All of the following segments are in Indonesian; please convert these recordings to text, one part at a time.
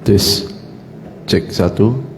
Tes, cek 1.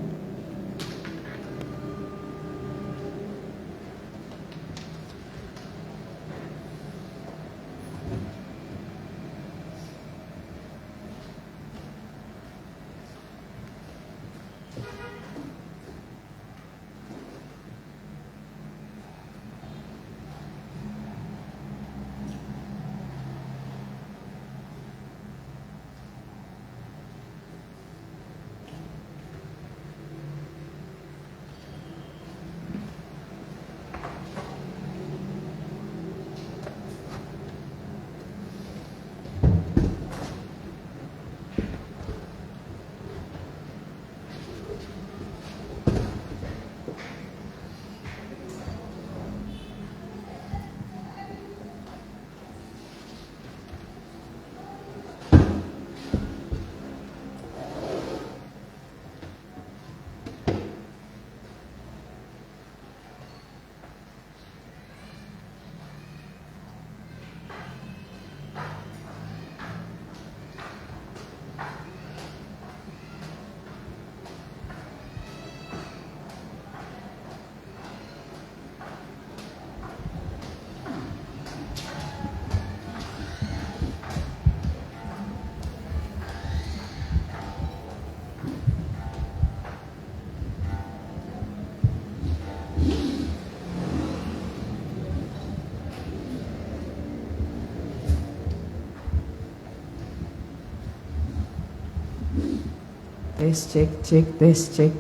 Tes cek cek tes cek.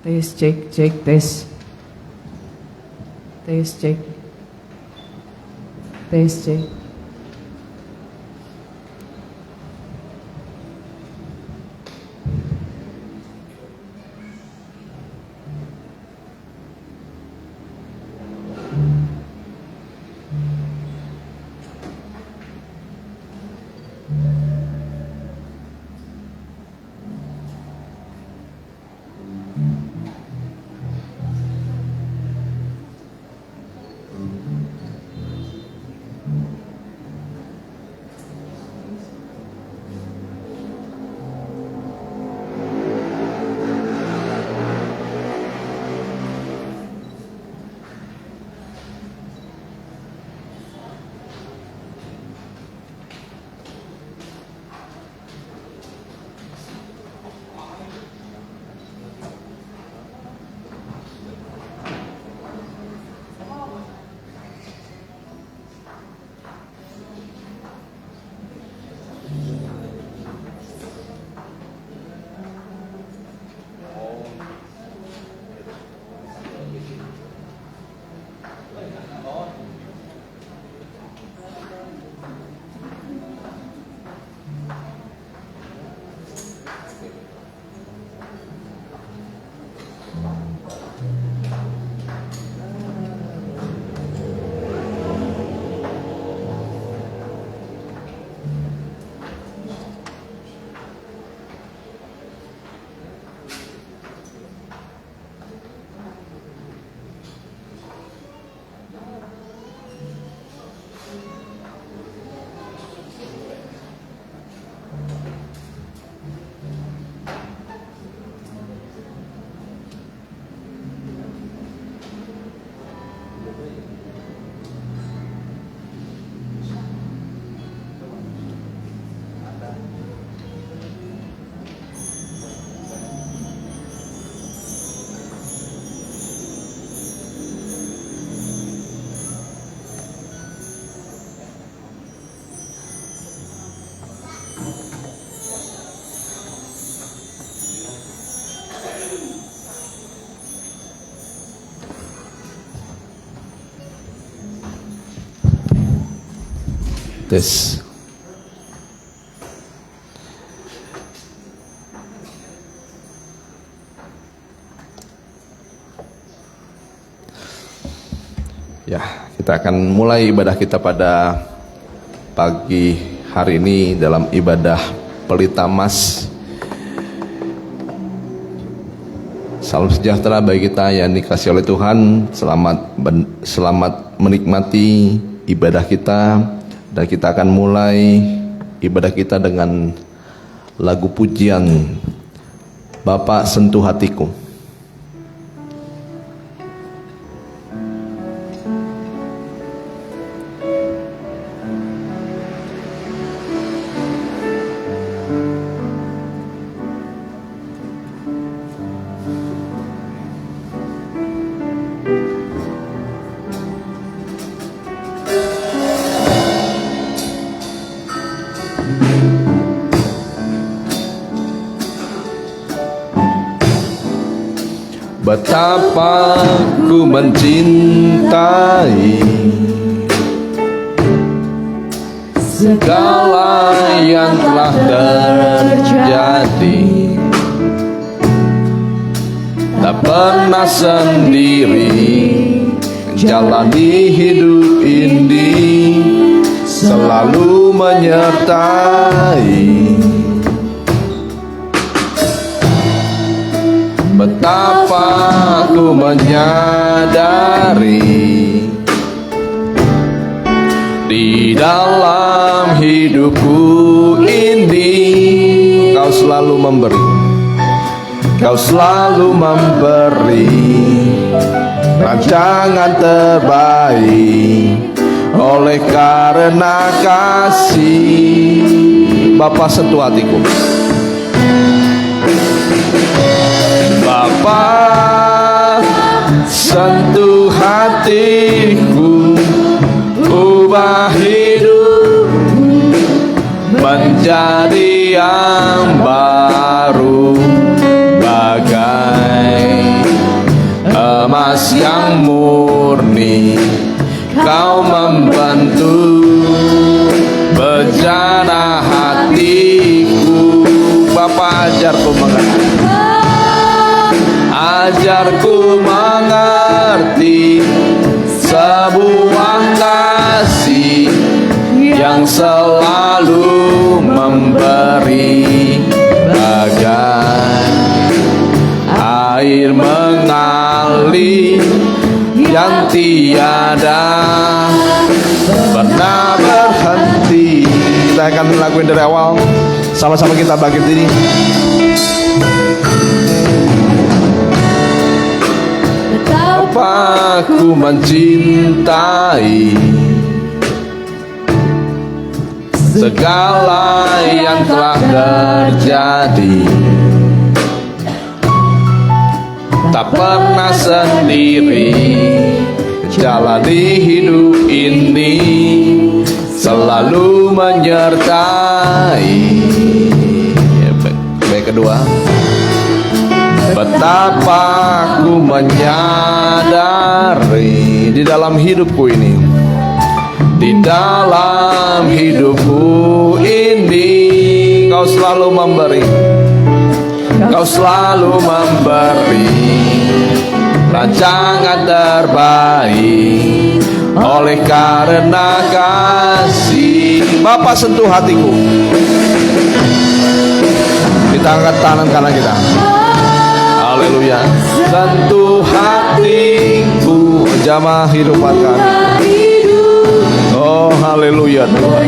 Tes cek cek tes. Tes cek. Tes cek. Tes. Ya, kita akan mulai ibadah kita pada pagi hari ini dalam ibadah Pelita Mas. Salam sejahtera bagi kita yang dikasihi oleh Tuhan. Selamat menikmati ibadah kita Dan kita akan mulai ibadah kita dengan lagu pujian Bapa Sentuh Hatiku. Betapa ku mencintai segala yang telah terjadi. Tak pernah sendiri jalani hidup ini, selalu menyertai. Betapa ku menyadari di dalam hidupku ini Kau selalu memberi, Kau selalu memberi rancangan terbaik. Oleh karena kasih, Bapa sentuh hatiku. Bapa sentuh hatiku, ubah hidupku menjadi yang baru, bagai emas yang murni. Kau membentuk bejana hatiku. Bapa ajarku mengerti, ajarku mengerti sebuah kasih yang selalu memberi, bagai air mengalir yang tiada pernah berhenti. Kita akan lakuin dari awal, sama-sama kita bangkit diri. Betapa ku mencintai segala yang telah terjadi. Tak pernah sendiri jalani hidup ini, selalu menyertai. Baik kedua. Betapa ku menyadari di dalam hidupku ini, di dalam hidupku ini Kau selalu memberi, Kau selalu memberi rancangan terbaik. Oleh karena kasih, Bapa sentuh hatiku. Kita angkat tangan kanan kita. Haleluya. Sentuh hatiku, jamah hidupan kami. Oh haleluya Tuhan.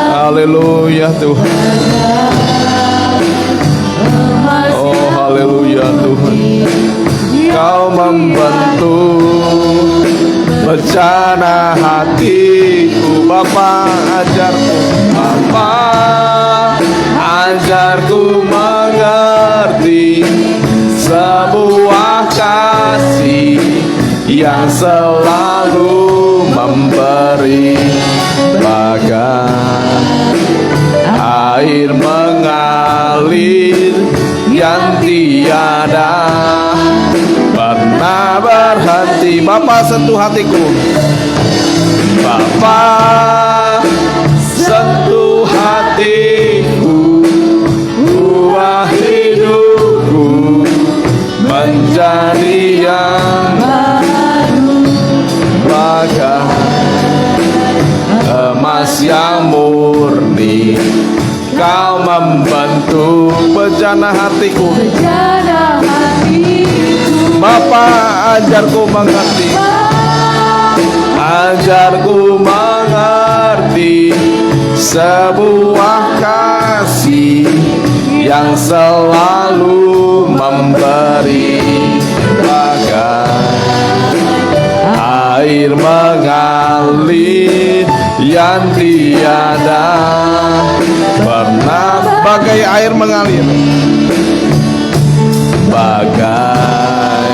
Haleluya Tuhan. Oh haleluya Tuhan. Kau membentuk bejana hatiku. Bapa ajarku, Bapa ajarku mengerti sebuah kasih yang selalu memberi, bagai air mengalir yang tiada pernah berhenti. Bapa sentuh hatiku, Bapa sentuh hatiku, ubah hidupku menjadi yang baru, bagai emas yang murni. Kau membentuk bejana hatiku. Bapa ajarku mengerti, ajarku ajarku mengerti sebuah kasih yang selalu memberi, bagai air mengalir yang tiada pernah, bagai air mengalir, bagai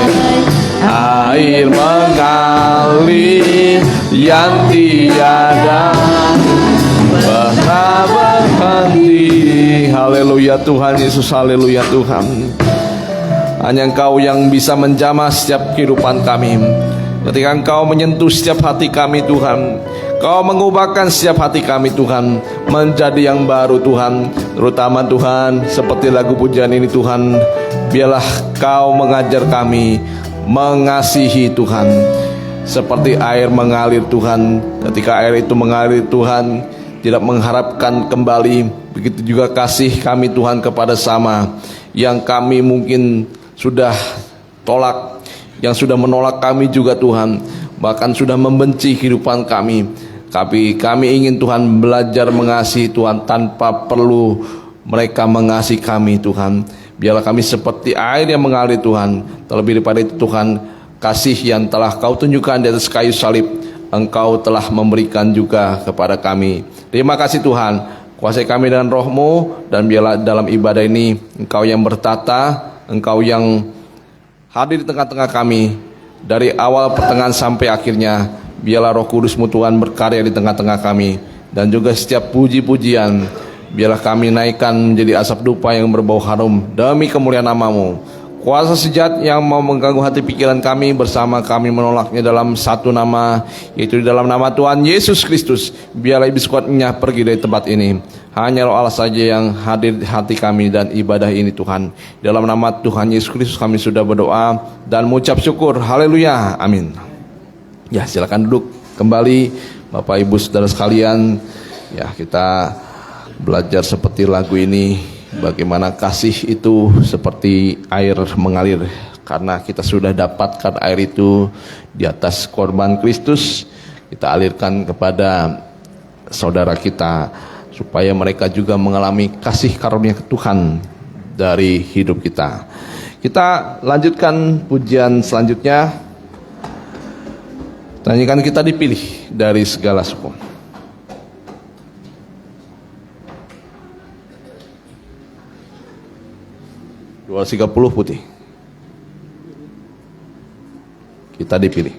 air mengalir yang tiada pernah berhenti. Haleluya Tuhan Yesus, haleluya Tuhan. Hanya Engkau yang bisa menjamah setiap kehidupan kami. Ketika Engkau menyentuh setiap hati kami Tuhan, Kau mengubahkan setiap hati kami Tuhan menjadi yang baru Tuhan. Terutama Tuhan seperti lagu pujian ini Tuhan, biarlah Kau mengajar kami mengasihi Tuhan, seperti air mengalir Tuhan. Ketika air itu mengalir Tuhan, tidak mengharapkan kembali. Begitu juga kasih kami Tuhan kepada sama yang kami mungkin sudah tolak, yang sudah menolak kami juga Tuhan, bahkan sudah membenci kehidupan kami. Tapi kami ingin Tuhan belajar mengasihi Tuhan tanpa perlu mereka mengasihi kami Tuhan. Biarlah kami seperti air yang mengalir Tuhan. Terlebih daripada itu Tuhan, kasih yang telah Kau tunjukkan di atas kayu salib, Engkau telah memberikan juga kepada kami. Terima kasih Tuhan, kuasai kami dengan roh-Mu. Dan biarlah dalam ibadah ini Engkau yang bertata, Engkau yang hadir di tengah-tengah kami dari awal pertengahan sampai akhirnya. Biarlah Roh Kudus-Mu Tuhan berkarya di tengah-tengah kami. Dan juga setiap puji-pujian biarlah kami naikkan menjadi asap dupa yang berbau harum demi kemuliaan nama-Mu. Kuasa sejat yang mau mengganggu hati pikiran kami, bersama kami menolaknya dalam satu nama, yaitu di dalam nama Tuhan Yesus Kristus. Biarlah iblis kuatnya pergi dari tempat ini. Hanya Roh Allah saja yang hadir di hati kami dan ibadah ini Tuhan. Dalam nama Tuhan Yesus Kristus kami sudah berdoa dan mengucap syukur. Haleluya, amin. Ya, silakan duduk kembali Bapak Ibu Saudara sekalian. Ya, kita belajar seperti lagu ini, bagaimana kasih itu seperti air mengalir. Karena kita sudah dapatkan air itu di atas korban Kristus, kita alirkan kepada saudara kita supaya mereka juga mengalami kasih karunia Tuhan dari hidup kita. Kita lanjutkan pujian selanjutnya. Nyanyikan Kita Dipilih dari Segala Suku. 230 putih. Kita dipilih.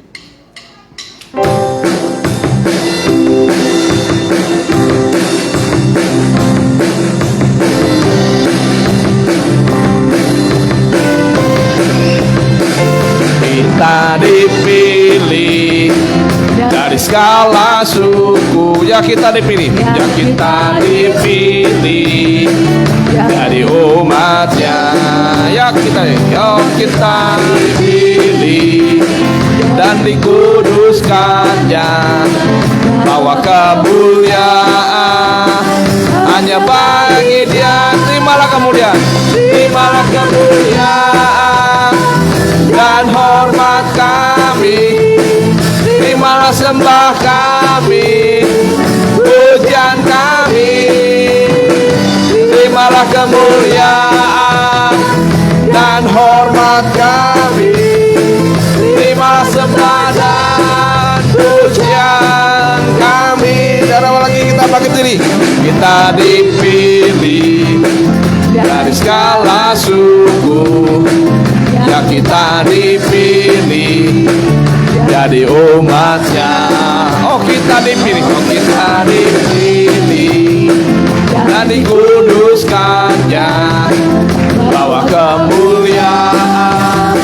Kita dipilih dari segala suku. Ya, kita dipilih. Ya, kita dipilih dari umatnya. Ya, kita dipilih dan dikuduskannya, bawa kemuliaan hanya bagi Dia. Terimalah kemuliaan, terimalah kemuliaan dan hormat kami, terimalah sembah kami, pujian kami, terimalah kemuliaan dan hormat kami, terimalah sembah dan pujian kami. Dan apa lagi kita bangkit diri? Kita dipilih dari segala suku. Ya, kita dipilih jadi umatnya. Oh, kita dipilih, oh, kita dipilih dan dikuduskannya, bawa kemuliaan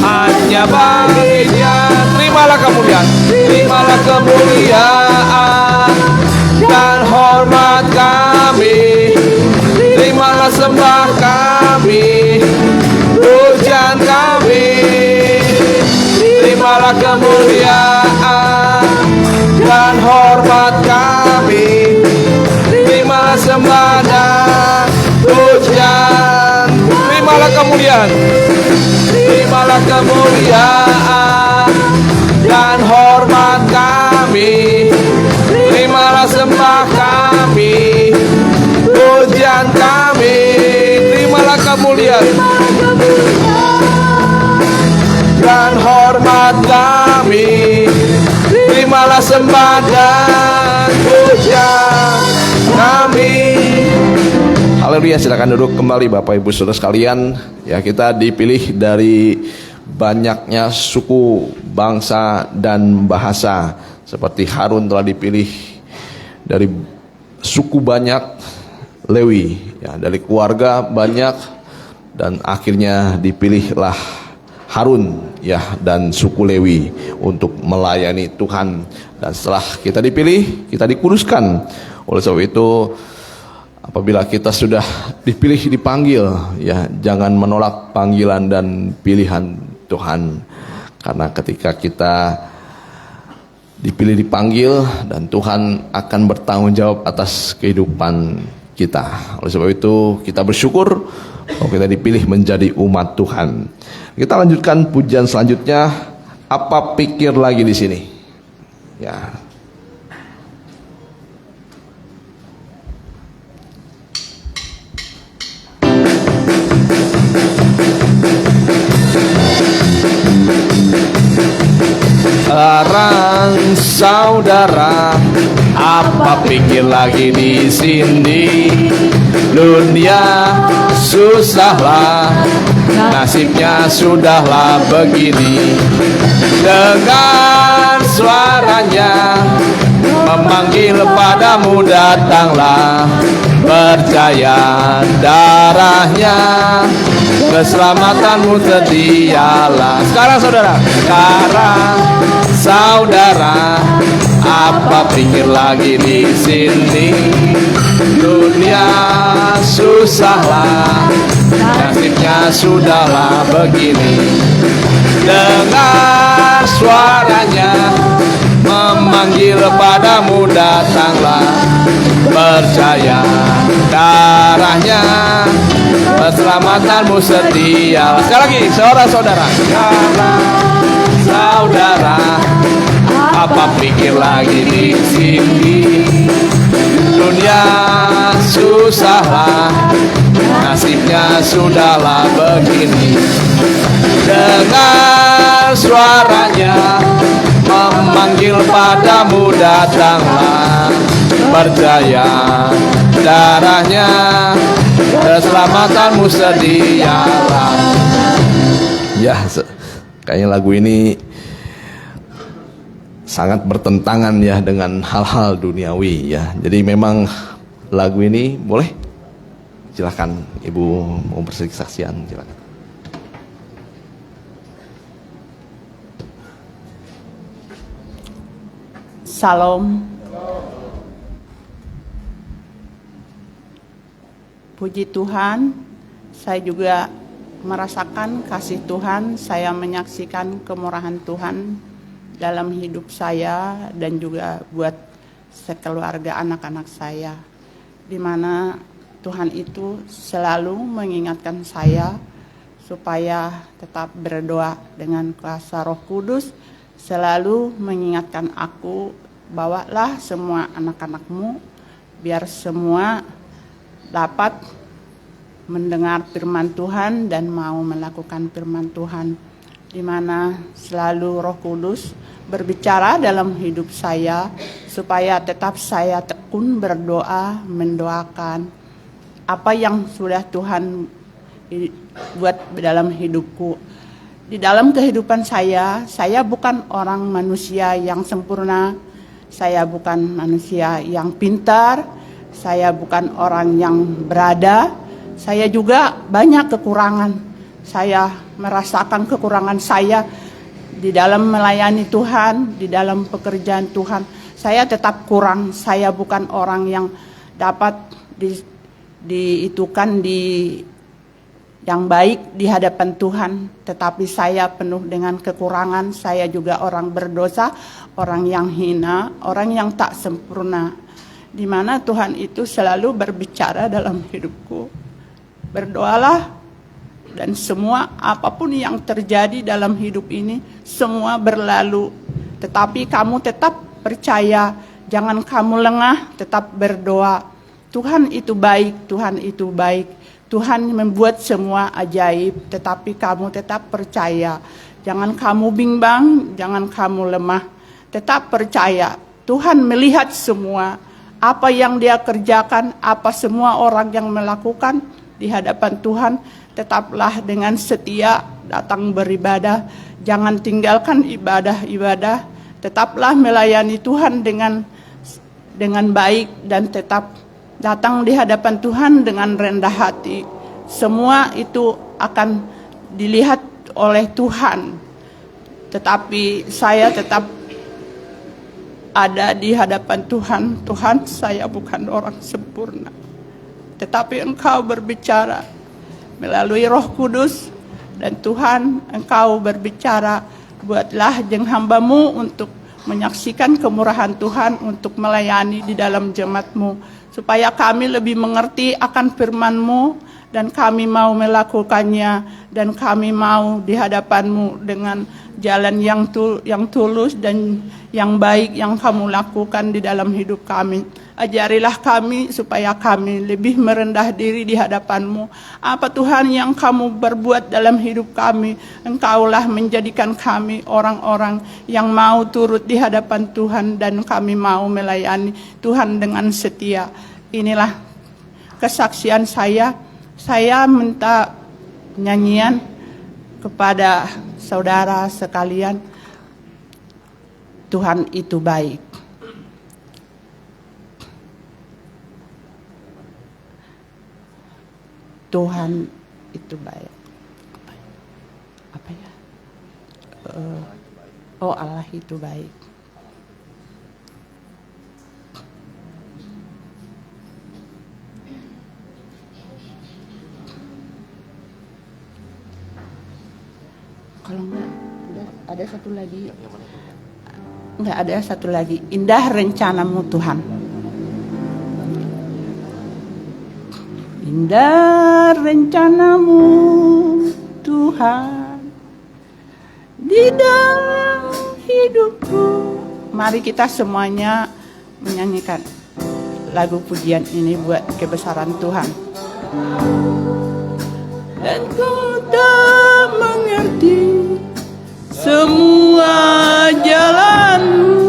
hanya bagi Dia. Terimalah kemuliaan, terimalah kemuliaan dan hormat kami, terimalah sembah kami, pujian kami, terimalah kemuliaan dan hormat kami, terimalah sembah dan pujian, terimalah kemuliaan, terimalah kemuliaan dan hormat kami, sembah dan pujian kami. Haleluya, silakan duduk kembali Bapak Ibu Saudara sekalian. Ya, kita dipilih dari banyaknya suku, bangsa dan bahasa. Seperti Harun telah dipilih dari suku banyak Lewi, ya, dari keluarga banyak, dan akhirnya dipilihlah Harun, ya, dan suku Lewi untuk melayani Tuhan. Dan setelah kita dipilih, kita dikuduskan. Oleh sebab itu, apabila kita sudah dipilih, dipanggil, ya, jangan menolak panggilan dan pilihan Tuhan. Karena ketika kita dipilih, dipanggil, dan Tuhan akan bertanggung jawab atas kehidupan kita. Oleh sebab itu kita bersyukur bahwa kita dipilih menjadi umat Tuhan. Kita lanjutkan pujian selanjutnya. Apa pikir lagi di sini? Ya. Larang saudara, apa pikir lagi di sini? Dunia susahlah, nasibnya sudahlah begini. Dengar suaranya memanggil padamu, datanglah. Percaya darahnya, keselamatanmu sedialah. Sekarang saudara, apa pikir lagi di sini? Dunia susahlah, nasibnya sudahlah begini. Dengar suaranya memanggil padamu, datanglah. Percaya darahnya, keselamatanmu setia. Sekali lagi, saudara-saudara. Saudara, apa pikir lagi di sini? Dunia susahlah, nasibnya sudahlah begini. Dengar suaranya memanggil padamu, datanglah. Percaya darahnya, keselamatanmu sedialah. Ya, kayaknya lagu ini sangat bertentangan, ya, dengan hal-hal duniawi, ya. Jadi memang lagu ini boleh, silakan Ibu mau bersaksian, silakan. Salam. Puji Tuhan, saya juga merasakan kasih Tuhan. Saya menyaksikan kemurahan Tuhan dalam hidup saya dan juga buat sekeluarga anak-anak saya, di mana Tuhan itu selalu mengingatkan saya supaya tetap berdoa dengan kuasa Roh Kudus, selalu mengingatkan aku, bawalah semua anak-anakmu biar semua dapat mendengar firman Tuhan dan mau melakukan firman Tuhan, di mana selalu Roh Kudus berbicara dalam hidup saya supaya tetap saya tekun berdoa, mendoakan apa yang sudah Tuhan buat dalam hidupku. Di dalam kehidupan saya bukan orang manusia yang sempurna, saya bukan manusia yang pintar, saya bukan orang yang berada, saya juga banyak kekurangan. Saya merasakan kekurangan saya di dalam melayani Tuhan, di dalam pekerjaan Tuhan. Saya tetap kurang, saya bukan orang yang dapat diitukan yang baik di hadapan Tuhan, tetapi saya penuh dengan kekurangan. Saya juga orang berdosa, orang yang hina, orang yang tak sempurna, di mana Tuhan itu selalu berbicara dalam hidupku. Berdoalah, dan semua apapun yang terjadi dalam hidup ini semua berlalu, tetapi kamu tetap percaya, jangan kamu lengah, tetap berdoa. Tuhan itu baik, Tuhan itu baik. Tuhan membuat semua ajaib, tetapi kamu tetap percaya. Jangan kamu bimbang, jangan kamu lemah, tetap percaya Tuhan melihat semua apa yang dia kerjakan, apa semua orang yang melakukan di hadapan Tuhan. Tetaplah dengan setia datang beribadah, jangan tinggalkan ibadah-ibadah, tetaplah melayani Tuhan dengan baik dan tetap datang di hadapan Tuhan dengan rendah hati. Semua itu akan dilihat oleh Tuhan. Tetapi saya tetap ada di hadapan Tuhan. Tuhan, saya bukan orang sempurna, tetapi Engkau berbicara melalui Roh Kudus. Dan Tuhan, Engkau berbicara, buatlah jeng hamba-Mu untuk menyaksikan kemurahan Tuhan, untuk melayani di dalam jemaat-Mu, supaya kami lebih mengerti akan firman-Mu, dan kami mau melakukannya, dan kami mau di hadapan-Mu dengan jalan yang tulus dan yang baik yang Kamu lakukan di dalam hidup kami. Ajarilah kami supaya kami lebih merendah diri di hadapan-Mu. Apa Tuhan yang Kamu berbuat dalam hidup kami, Engkaulah menjadikan kami orang-orang yang mau turut di hadapan Tuhan, dan kami mau melayani Tuhan dengan setia. Inilah kesaksian saya. Saya minta nyanyian kepada saudara sekalian. Tuhan itu baik. Tuhan itu baik. Apa ya? Oh, Allah itu baik. Kalau enggak, ada satu lagi. Enggak, ada satu lagi. Indah rencana-Mu Tuhan. Indah rencana-Mu Tuhan di dalam hidupku. Mari kita semuanya menyanyikan lagu pujian ini buat kebesaran Tuhan. Dan ku tak mengerti semua jalan-Mu,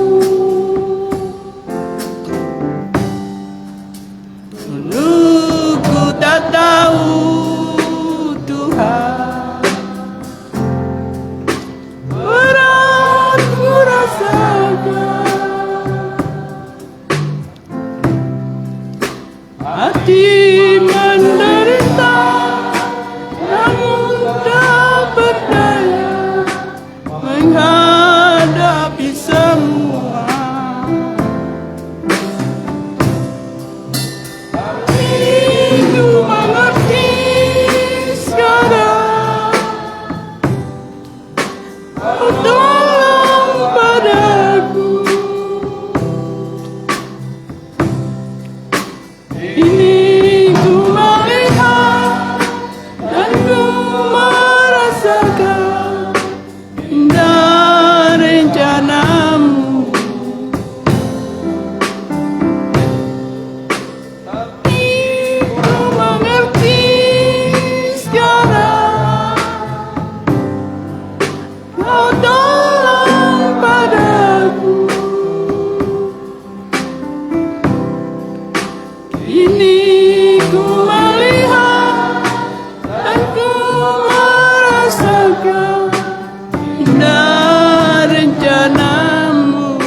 ku tak tahu Tuhan, berat ku rasakan, hati menderita, namun tak berdaya menghadapi semua. Ku mengerti sekarang, Kau tolong padaku. Ini ku melihat dan ku merasakan indah rencana-Mu. Ku mengerti sekarang, Kau tolong padaku. Ini ku melihat dan ku merasakan indah rencana-Mu.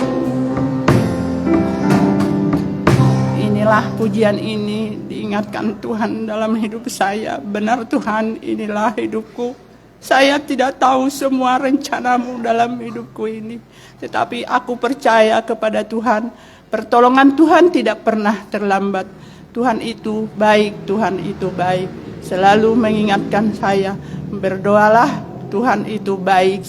Inilah pujian ini diingatkan Tuhan dalam hidup saya. Benar Tuhan, inilah hidupku. Saya tidak tahu semua rencana-Mu dalam hidupku ini, tetapi aku percaya kepada Tuhan. Pertolongan Tuhan tidak pernah terlambat. Tuhan itu baik, Tuhan itu baik. Selalu mengingatkan saya, berdoalah, Tuhan itu baik.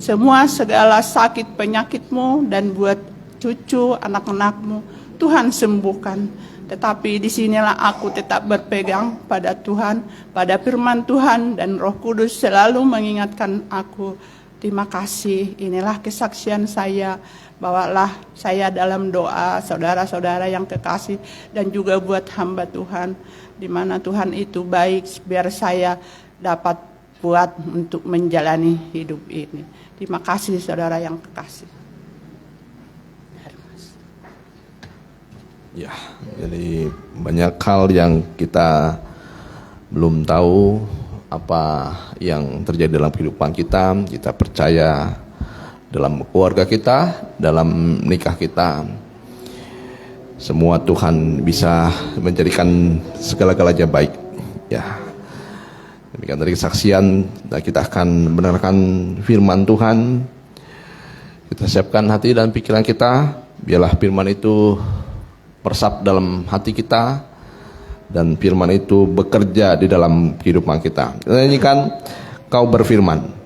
Semua segala sakit penyakit-Mu dan buat cucu anak-anak-Mu, Tuhan sembuhkan. Tetapi disinilah aku tetap berpegang pada Tuhan, pada firman Tuhan, dan Roh Kudus selalu mengingatkan aku. Terima kasih, inilah kesaksian saya. Bawalah saya dalam doa saudara-saudara yang kekasih, dan juga buat hamba Tuhan, di mana Tuhan itu baik, biar saya dapat buat untuk menjalani hidup ini. Terima kasih saudara yang kekasih. Ya, jadi banyak hal yang kita belum tahu apa yang terjadi dalam kehidupan kita. Kita percaya dalam keluarga kita, dalam nikah kita, semua Tuhan bisa menjadikan segala-galanya baik. Ya, demikian dari kesaksian, dan kita akan mendengarkan firman Tuhan. Kita siapkan hati dan pikiran kita, biarlah firman itu meresap dalam hati kita, dan firman itu bekerja di dalam kehidupan kita. Kita nyanyikan Kau Berfirman.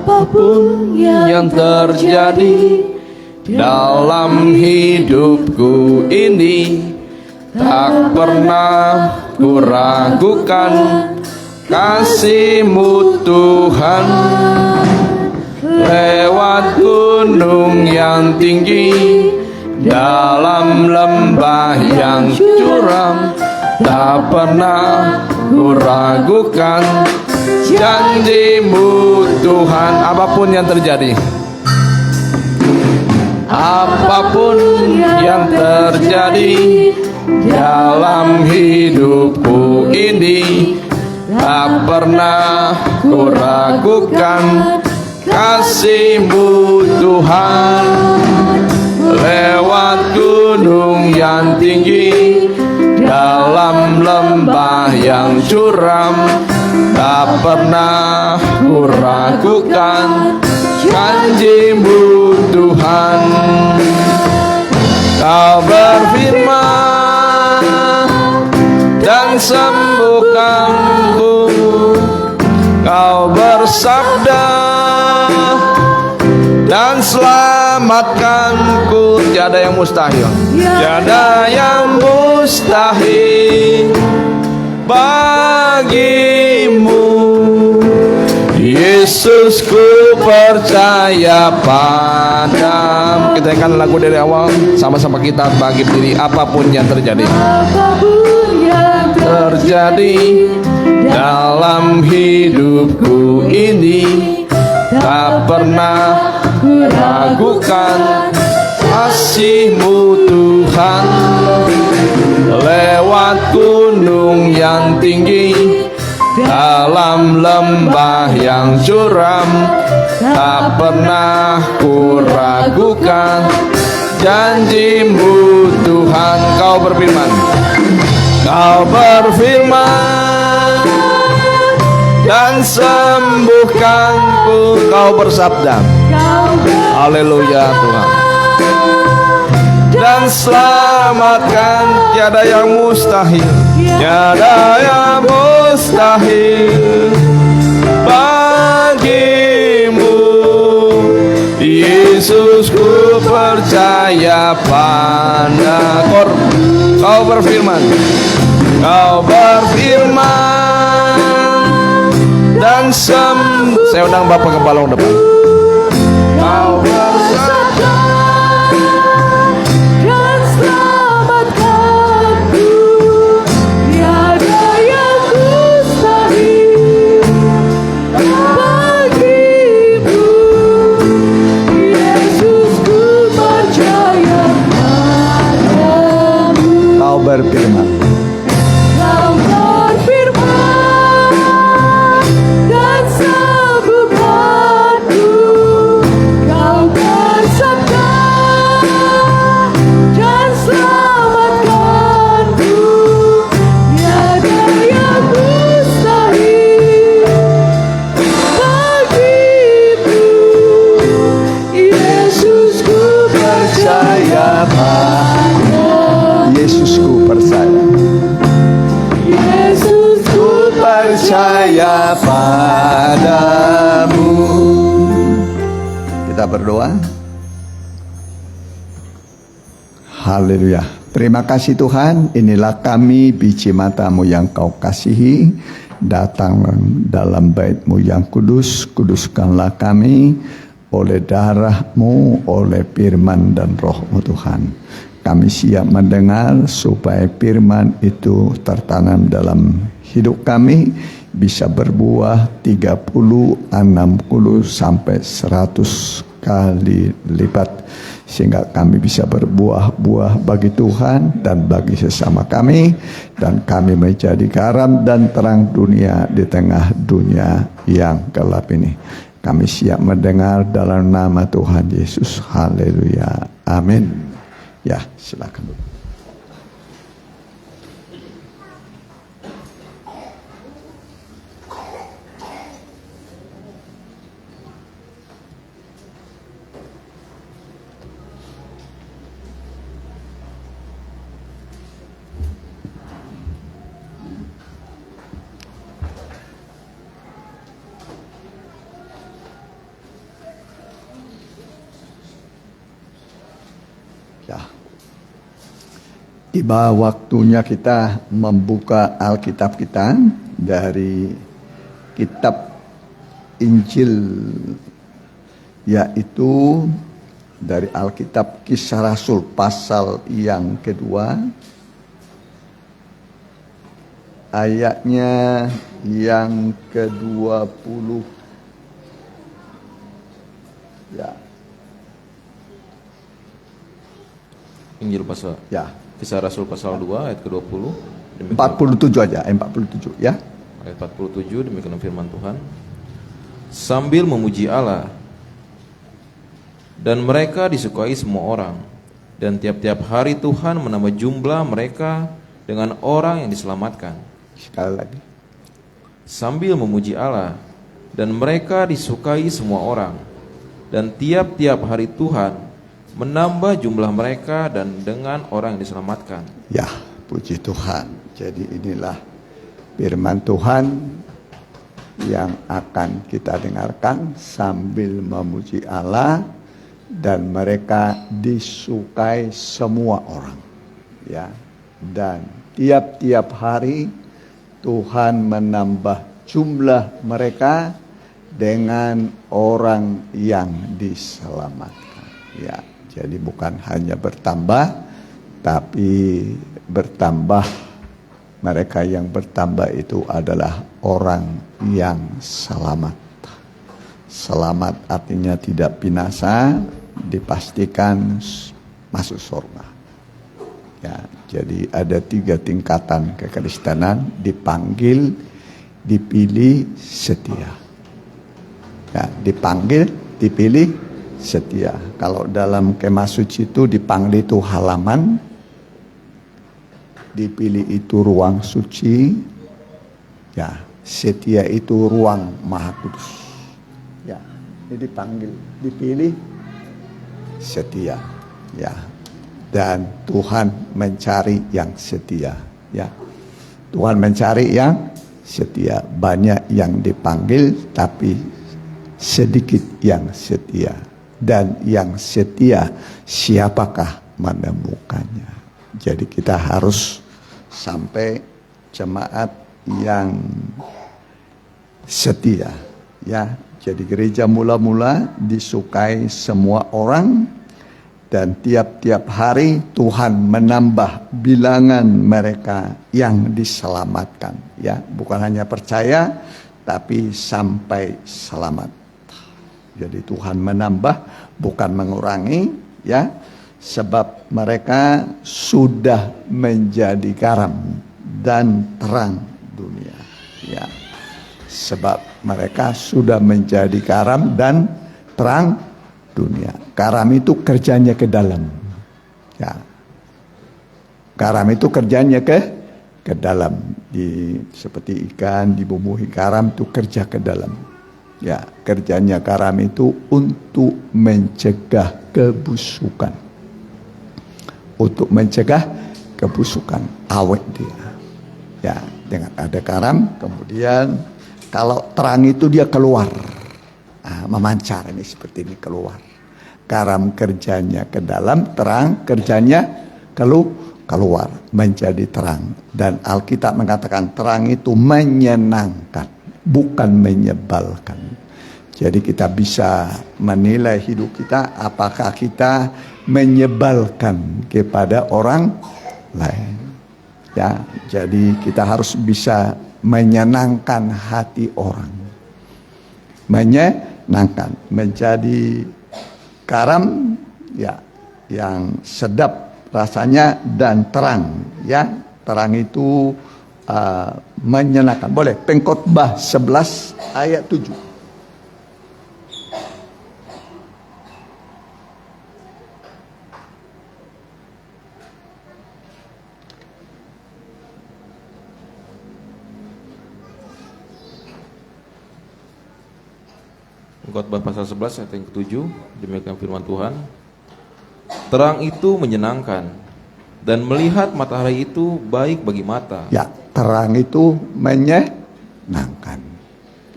Apapun yang terjadi dalam hidupku ini, tak pernah ku ragukan kasih-Mu Tuhan. Lewat gunung yang tinggi, dalam lembah yang curam, tak pernah ku ragukan janji-Mu Tuhan. Apapun yang terjadi, apapun yang terjadi dalam hidupku ini, tak pernah ku ragukan kasih-Mu Tuhan. Lewat gunung yang tinggi, dalam lembah yang curam, tak pernah ku ragukan janji-Mu Tuhan. Kau berfirman dan sembuhkanku, Kau bersabda dan selamatkanku. Tiada yang mustahil, tiada yang mustahil bagimu. Yesus, ku percaya padamu. Kita nyanyikan lagu dari awal sama-sama, kita bagi diri. Apapun yang terjadi, apapun yang terjadi dalam hidupku ini, tak pernah ku ragukan kasih-Mu Tuhan. Lewat gunung yang tinggi, dalam lembah yang curam, tak pernah ku ragukan janji-Mu Tuhan. Kau berfirman, Kau berfirman dan sembuhkanku. Kau bersabda, haleluya Tuhan, dan selamatkan. Tiada yang mustahil, tiada yang mustahil bagimu. Yesus, ku percaya padamu. Kau berfirman, Kau berfirman dan saya undang Bapak ke balong depan. Kau bersabda dan selamatkanku. Tiada yang mustahil bagimu. Yesus, ku percaya padamu. Kau berfirman, Kau berfirman dan sembuhkanku. Kau kita berdoa. Haleluya. Terima kasih Tuhan, inilah kami biji mata-Mu yang Kau kasihi, datang dalam bait-Mu yang kudus. Kuduskanlah kami oleh darah-Mu, oleh firman dan Roh-Mu Tuhan. Kami siap mendengar supaya firman itu tertanam dalam hidup kami, bisa berbuah 30, 60 sampai 100 kali lipat, sehingga kami bisa berbuah-buah bagi Tuhan dan bagi sesama kami, dan kami menjadi garam dan terang dunia di tengah dunia yang gelap ini. Kami siap mendengar dalam nama Tuhan Yesus. Haleluya. Amin. Ya, silakan. Ya. Tiba waktunya kita membuka Alkitab kita dari kitab Injil, yaitu dari Alkitab Kisah Rasul pasal yang kedua, ayatnya yang ke-20. Ya. Injil pasal Ya. Kisah Rasul pasal 2 ayat ke-20. 47 aja, 47 ya. Ayat 47 demikian firman Tuhan. Sambil memuji Allah, dan mereka disukai semua orang, dan tiap-tiap hari Tuhan menambah jumlah mereka dengan orang yang diselamatkan. Sekali lagi. Sambil memuji Allah, dan mereka disukai semua orang, dan tiap-tiap hari Tuhan menambah jumlah mereka dan dengan orang yang diselamatkan. Ya, puji Tuhan. Jadi inilah firman Tuhan yang akan kita dengarkan sambil memuji Allah, dan mereka disukai semua orang. Ya. Dan tiap-tiap hari Tuhan menambah jumlah mereka dengan orang yang diselamatkan. Ya. Jadi bukan hanya bertambah, tapi bertambah, mereka yang bertambah itu adalah orang yang selamat. Selamat artinya tidak binasa, dipastikan masuk surga. Ya, jadi ada 3 tingkatan kekristenan: dipanggil, dipilih, setia. Ya, dipanggil, dipilih, setia. Kalau dalam kemah suci itu dipanggil itu halaman, dipilih itu ruang suci, ya, setia itu ruang maha kudus. Ya, jadi dipanggil, dipilih, setia. Ya, dan Tuhan mencari yang setia. Ya, Tuhan mencari yang setia. Banyak yang dipanggil, tapi sedikit yang setia. Dan yang setia, siapakah menemukannya? Jadi kita harus sampai jemaat yang setia. Ya, jadi gereja mula-mula disukai semua orang, dan tiap-tiap hari Tuhan menambah bilangan mereka yang diselamatkan. Ya, bukan hanya percaya, tapi sampai selamat. Jadi Tuhan menambah, bukan mengurangi, ya, sebab mereka sudah menjadi garam dan terang dunia. Ya, sebab mereka sudah menjadi garam dan terang dunia. Garam itu kerjanya ke dalam. Ya, garam itu kerjanya ke dalam. Seperti ikan dibubuhi garam itu kerja ke dalam. Ya, kerjanya garam itu untuk mencegah kebusukan. Untuk mencegah kebusukan, awet dia. Ya, dengan ada garam, kemudian kalau terang itu dia keluar. Memancar ini seperti ini keluar. Karam kerjanya ke dalam, terang kerjanya keluar menjadi terang. Dan Alkitab mengatakan terang itu menyenangkan, bukan menyebalkan. Jadi kita bisa menilai hidup kita, apakah kita menyebalkan kepada orang lain. Ya, jadi kita harus bisa menyenangkan hati orang. Menyenangkan, menjadi karam ya yang sedap rasanya dan terang ya. Terang itu menyenangkan. Boleh Pengkhotbah 11 ayat 7. Khotbah pasal 11 ayat yang ke-7, demikian firman Tuhan. Terang itu menyenangkan, dan melihat matahari itu baik bagi mata. Ya, terang itu menyenangkan.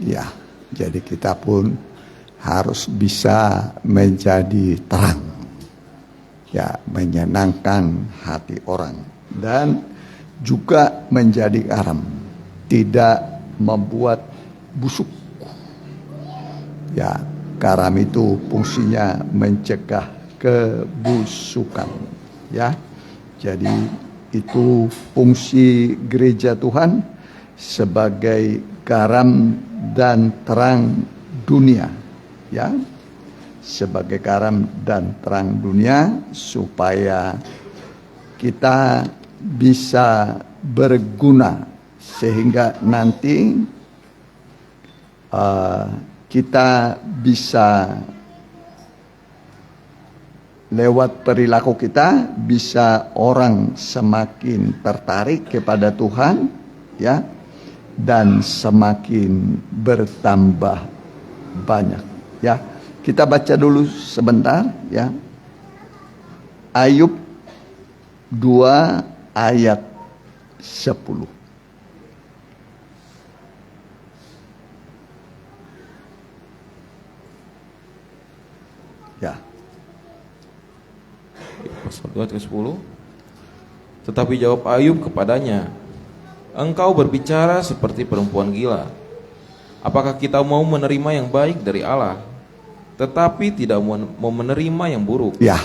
Ya, jadi kita pun harus bisa menjadi terang. Ya, menyenangkan hati orang. Dan juga menjadi garam. Tidak membuat busuk. Ya, garam itu fungsinya mencegah kebusukan. Ya, jadi itu fungsi gereja Tuhan sebagai garam dan terang dunia. Ya, sebagai garam dan terang dunia supaya kita bisa berguna sehingga nanti kita bisa lewat perilaku kita bisa orang semakin tertarik kepada Tuhan ya, dan semakin bertambah banyak ya. Kita baca dulu sebentar ya. Ayub 2 ayat 10. Ya. Pasal 2 ayat ke-10. Tetapi jawab Ayub kepadanya, engkau berbicara seperti perempuan gila. Apakah kita mau menerima yang baik dari Allah, tetapi tidak mau menerima yang buruk? Ya,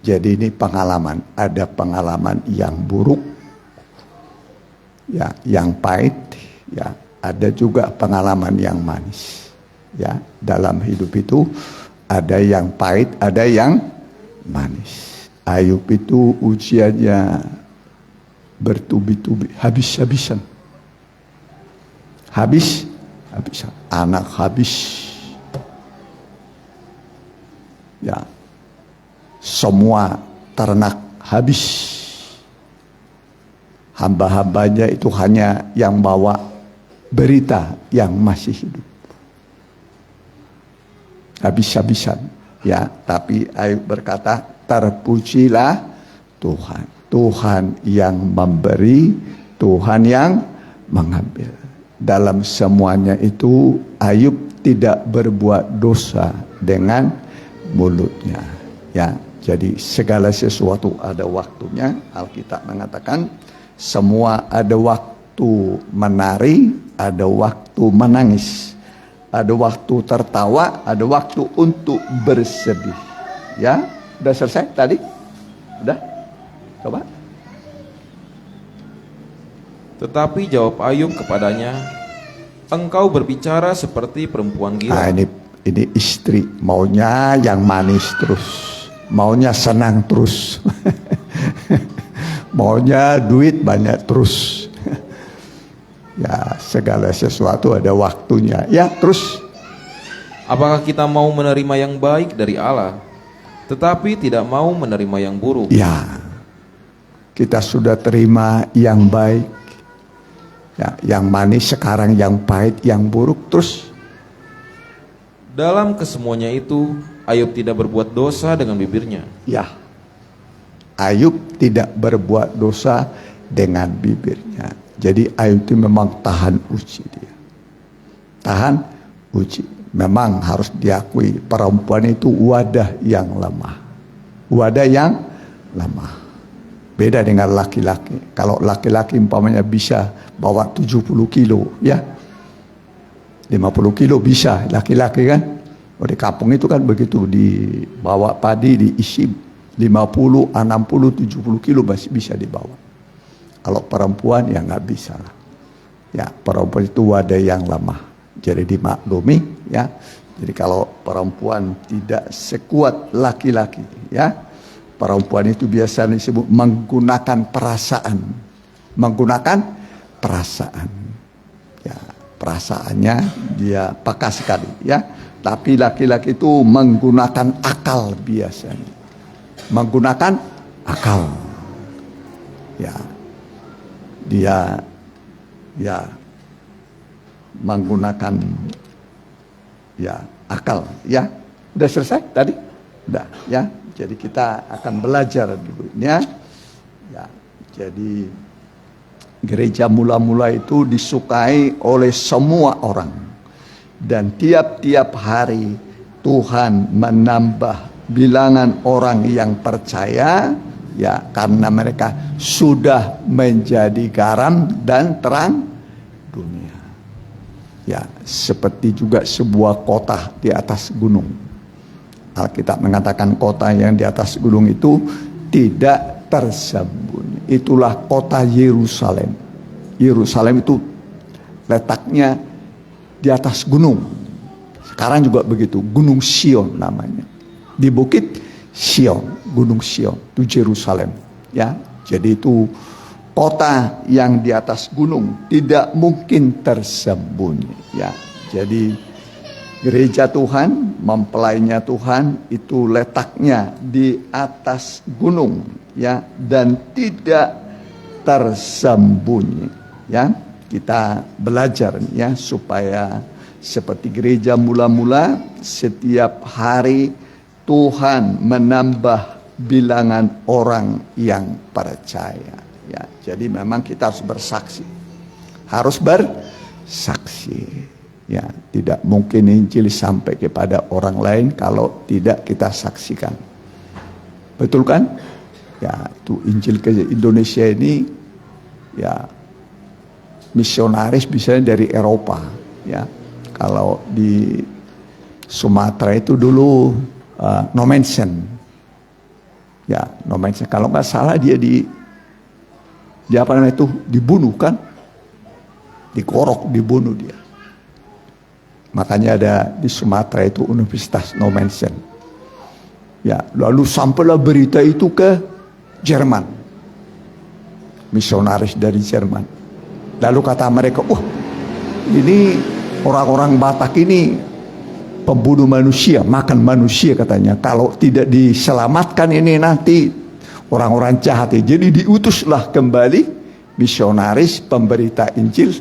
jadi ini pengalaman. Ada pengalaman yang buruk, ya, yang pahit, ya. Ada juga pengalaman yang manis. Ya, dalam hidup itu ada yang pahit, ada yang manis. Ayub itu ujiannya bertubi-tubi, habis-habisan. Habis-habisan. Anak habis. Ya. Semua ternak habis. Hamba-hambanya itu hanya yang bawa berita yang masih hidup. Habis-habisan. Ya, tapi Ayub berkata, terpujilah Tuhan. Tuhan yang memberi, Tuhan yang mengambil. Dalam semuanya itu Ayub tidak berbuat dosa dengan mulutnya. Ya, jadi segala sesuatu ada waktunya. Alkitab mengatakan semua ada waktu menari, ada waktu menangis, ada waktu tertawa, ada waktu untuk bersedih. Ya, udah selesai tadi? Udah? Coba. Tetapi jawab Ayub kepadanya, engkau berbicara seperti perempuan gila. Nah, ini istri maunya yang manis terus, maunya senang terus, maunya duit banyak terus. Ya, segala sesuatu ada waktunya. Ya, terus. Apakah kita mau menerima yang baik dari Allah, tetapi tidak mau menerima yang buruk? Ya, kita sudah terima yang baik, ya, yang manis, sekarang yang pahit, yang buruk. Terus dalam kesemuanya itu Ayub tidak berbuat dosa dengan bibirnya. ya, Ayub tidak berbuat dosa dengan bibirnya. Jadi Ayub itu memang tahan uji dia. Tahan uji. memang harus diakui perempuan itu wadah yang lemah. Wadah yang lemah. Beda dengan laki-laki. Kalau laki-laki umpamanya bisa bawa 70 kilo, ya. 50 kilo bisa laki-laki kan. Oh, di kampung itu kan begitu, dibawa padi diisi 50, 60, 70 kilo masih bisa dibawa. Kalau perempuan ya nggak bisa lah. Ya, perempuan itu wadah yang lemah. Jadi dimaklumi, ya. Jadi kalau perempuan tidak sekuat laki-laki, ya, perempuan itu biasanya disebut menggunakan perasaan. Menggunakan perasaan. Ya, perasaannya dia peka sekali, ya. Tapi laki-laki itu menggunakan akal biasanya. Menggunakan akal. Ya. Dia ya menggunakan ya akal, ya. Udah selesai tadi? Udah, ya. Jadi kita akan belajar dulu, ya. Ya. Jadi gereja mula-mula itu disukai oleh semua orang. Dan tiap-tiap hari Tuhan menambah bilangan orang yang percaya, ya, karena mereka sudah menjadi garam dan terang dunia. Ya, seperti juga sebuah kota di atas gunung. Alkitab mengatakan kota yang di atas gunung itu tidak tersembunyi. Itulah kota Yerusalem. Yerusalem itu letaknya di atas gunung. Sekarang juga begitu, Gunung Sion namanya. Di Bukit Sion, Gunung Sion, itu Yerusalem, ya. Jadi itu kota yang di atas gunung, tidak mungkin tersembunyi, ya. Jadi gereja Tuhan, mempelainya Tuhan itu letaknya di atas gunung, ya, dan tidak tersembunyi, ya. Kita belajar, ya, supaya seperti gereja mula-mula setiap hari Tuhan menambah bilangan orang yang percaya, ya. Jadi memang kita harus bersaksi. Harus bersaksi, ya. Tidak mungkin Injil sampai kepada orang lain kalau tidak kita saksikan. Betul kan? Ya, itu Injil ke Indonesia ini, ya, misionaris biasanya dari Eropa, ya. Kalau di Sumatera itu dulu Nomensen, ya, Nomensen. Kalau nggak salah dia di apa namanya itu dibunuh kan, dikorok, dibunuh dia. Makanya ada di Sumatera itu Universitas Nomensen. Ya, lalu sampailah berita itu ke Jerman, misionaris dari Jerman. Lalu kata mereka, ini orang-orang Batak ini pembunuh manusia, makan manusia katanya. Kalau tidak diselamatkan ini nanti orang-orang jahat. Jadi diutuslah kembali misionaris pemberita Injil,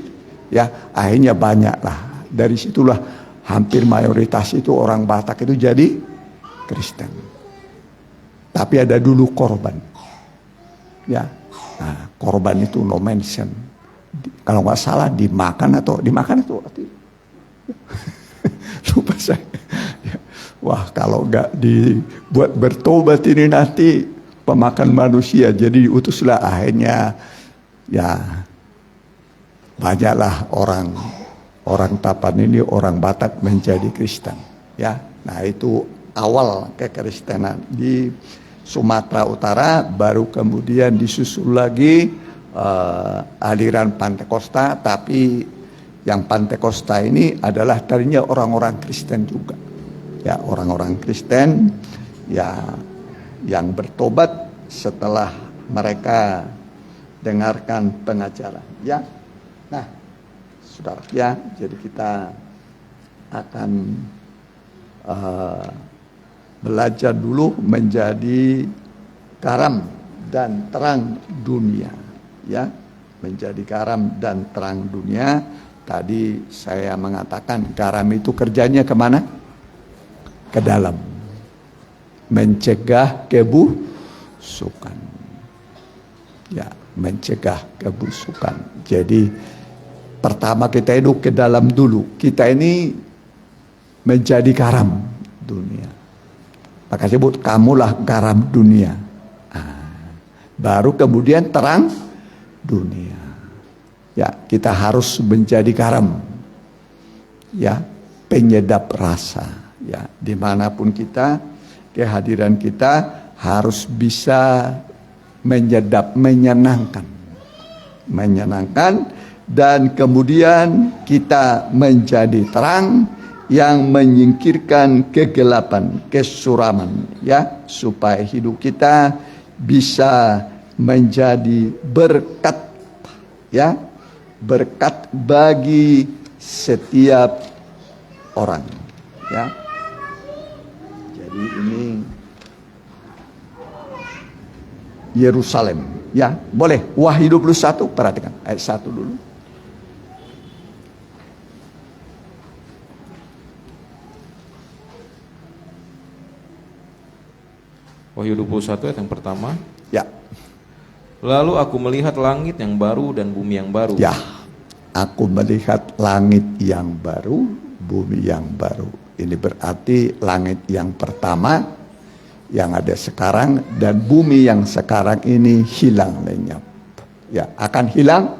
ya. Akhirnya banyak lah. Dari situlah hampir mayoritas itu orang Batak itu jadi Kristen. Tapi ada dulu korban, ya. Nah, korban itu Nomensen. Kalau nggak salah dimakan atau lupa saya. Wah, kalau nggak dibuat bertobat ini nanti pemakan manusia. Jadi utuslah akhirnya, ya, banyaklah orang Tapan ini, orang Batak menjadi Kristen, ya. Nah, itu awal kekristenan di Sumatera Utara. Baru kemudian disusul lagi aliran Pantekosta, tapi yang Pantekosta ini adalah tadinya orang-orang Kristen juga, ya, orang-orang Kristen, ya, yang bertobat setelah mereka dengarkan pengajaran, ya. Nah, saudara, ya, jadi kita akan belajar dulu menjadi garam dan terang dunia, ya, menjadi garam dan terang dunia. Tadi saya mengatakan garam itu kerjanya kemana? Ke dalam, mencegah kebusukan, ya, mencegah kebusukan. Jadi pertama kita itu ke dalam dulu. Kita ini menjadi garam dunia. Maka sebut kamulah garam dunia. Baru kemudian terang dunia. Ya, kita harus menjadi garam. Ya, penyedap rasa. Ya, dimanapun kita, kehadiran kita harus bisa menyedap, menyenangkan, dan kemudian kita menjadi terang yang menyingkirkan kegelapan, kesuraman, ya, supaya hidup kita bisa menjadi berkat, ya, berkat bagi setiap orang, ya. Jadi ini Yerusalem, ya, boleh. Wahyu 21, perhatikan ayat 1 dulu. Wahyu 21 ayat yang pertama. Ya. Lalu aku melihat langit yang baru dan bumi yang baru. Ya, aku melihat langit yang baru, bumi yang baru. Ini berarti langit yang pertama yang ada sekarang dan bumi yang sekarang ini hilang lenyap. Ya, akan hilang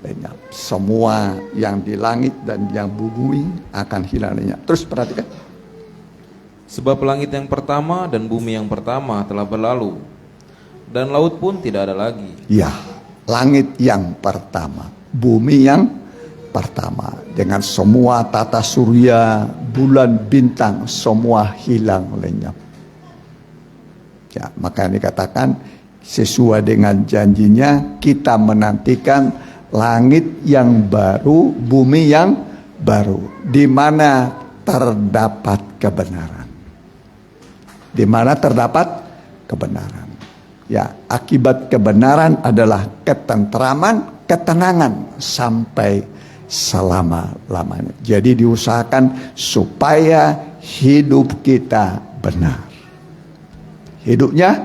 lenyap. Semua yang di langit dan yang bumi akan hilang lenyap. Terus perhatikan. Sebab langit yang pertama dan bumi yang pertama telah berlalu, dan laut pun tidak ada lagi. Ya, langit yang pertama, bumi yang pertama, dengan semua tata surya, bulan, bintang, semua hilang lenyap. Ya, maka dikatakan sesuai dengan janjinya kita menantikan langit yang baru, bumi yang baru, di mana terdapat kebenaran. Di mana terdapat kebenaran. Ya, akibat kebenaran adalah ketentraman, ketenangan sampai selama-lamanya. Jadi diusahakan supaya hidup kita benar. Hidupnya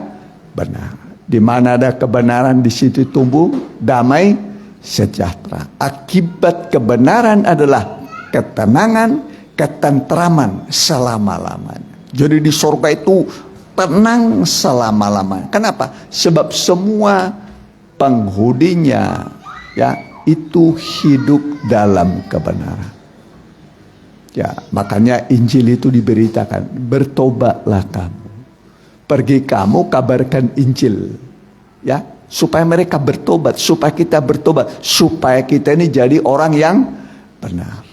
benar. Di mana ada kebenaran, di situ tumbuh damai sejahtera. Akibat kebenaran adalah ketenangan, ketentraman selama-lamanya. Jadi di surga itu tenang selama-lamanya. Kenapa? Sebab semua penghuninya, ya, itu hidup dalam kebenaran. Ya, makanya Injil itu diberitakan, bertobatlah kamu. Pergi kamu kabarkan Injil, ya, supaya mereka bertobat, supaya kita bertobat, supaya kita ini jadi orang yang benar.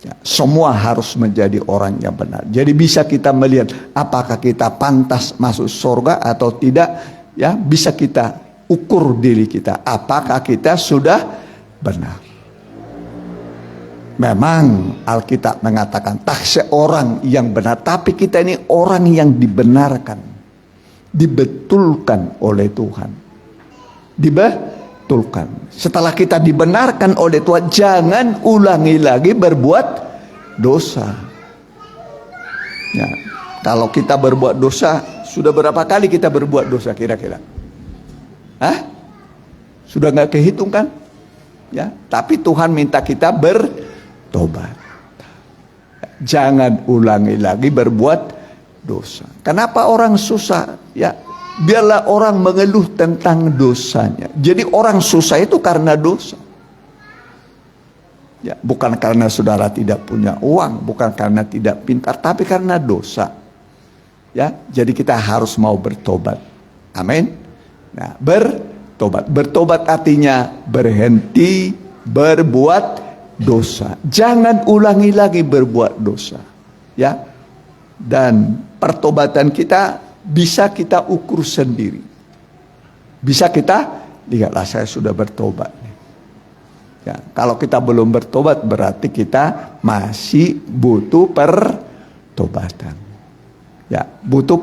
Ya, semua harus menjadi orang yang benar. Jadi bisa kita melihat apakah kita pantas masuk surga atau tidak. Ya, bisa kita ukur diri kita. Apakah kita sudah benar? Memang Alkitab mengatakan tak seorang yang benar, tapi kita ini orang yang dibenarkan, dibetulkan oleh Tuhan. Dibetulkan. Setelah kita dibenarkan oleh Tuhan, jangan ulangi lagi berbuat dosa. Ya, kalau kita berbuat dosa, sudah berapa kali kita berbuat dosa kira-kira? Hah? Sudah nggak kehitung kan? Ya, tapi Tuhan minta kita bertobat. Jangan ulangi lagi berbuat dosa. Kenapa orang susah? Ya, biarlah orang mengeluh tentang dosanya. Jadi orang susah itu karena dosa. Ya, bukan karena saudara tidak punya uang, bukan karena tidak pintar, tapi karena dosa. Ya, jadi kita harus mau bertobat. Amin. Nah, bertobat. Bertobat artinya berhenti berbuat dosa. Jangan ulangi lagi berbuat dosa. Ya. Dan pertobatan kita bisa kita ukur sendiri. Bisa kita lihatlah, saya sudah bertobat. Ya, kalau kita belum bertobat berarti kita masih butuh pertobatan. Ya, butuh